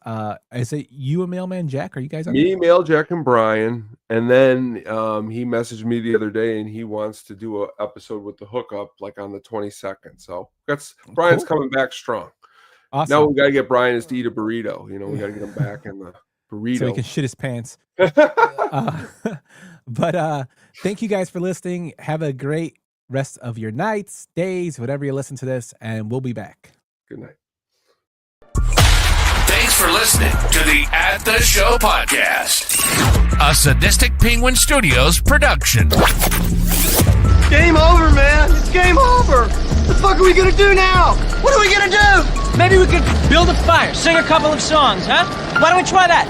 Is it you and Mailman Jack? Are you guys on? Me, Mail Jack, and Brian. And then he messaged me the other day, and he wants to do an episode with the Hookup like on the 22nd. So Brian's coming back strong. Awesome. Now we got to get Brian to eat a burrito. We got to get him back in the burrito so he can shit his pants. But thank you guys for listening. Have a great rest of your nights, days, whatever you listen to this, and we'll be back. Good night. Thanks for listening to the At the Show podcast, a Sadistic Penguin Studios production. Game over, man. It's game over. What the fuck are we gonna do now? What are we gonna do? Maybe we could build a fire, sing a couple of songs, huh? Why don't we try that?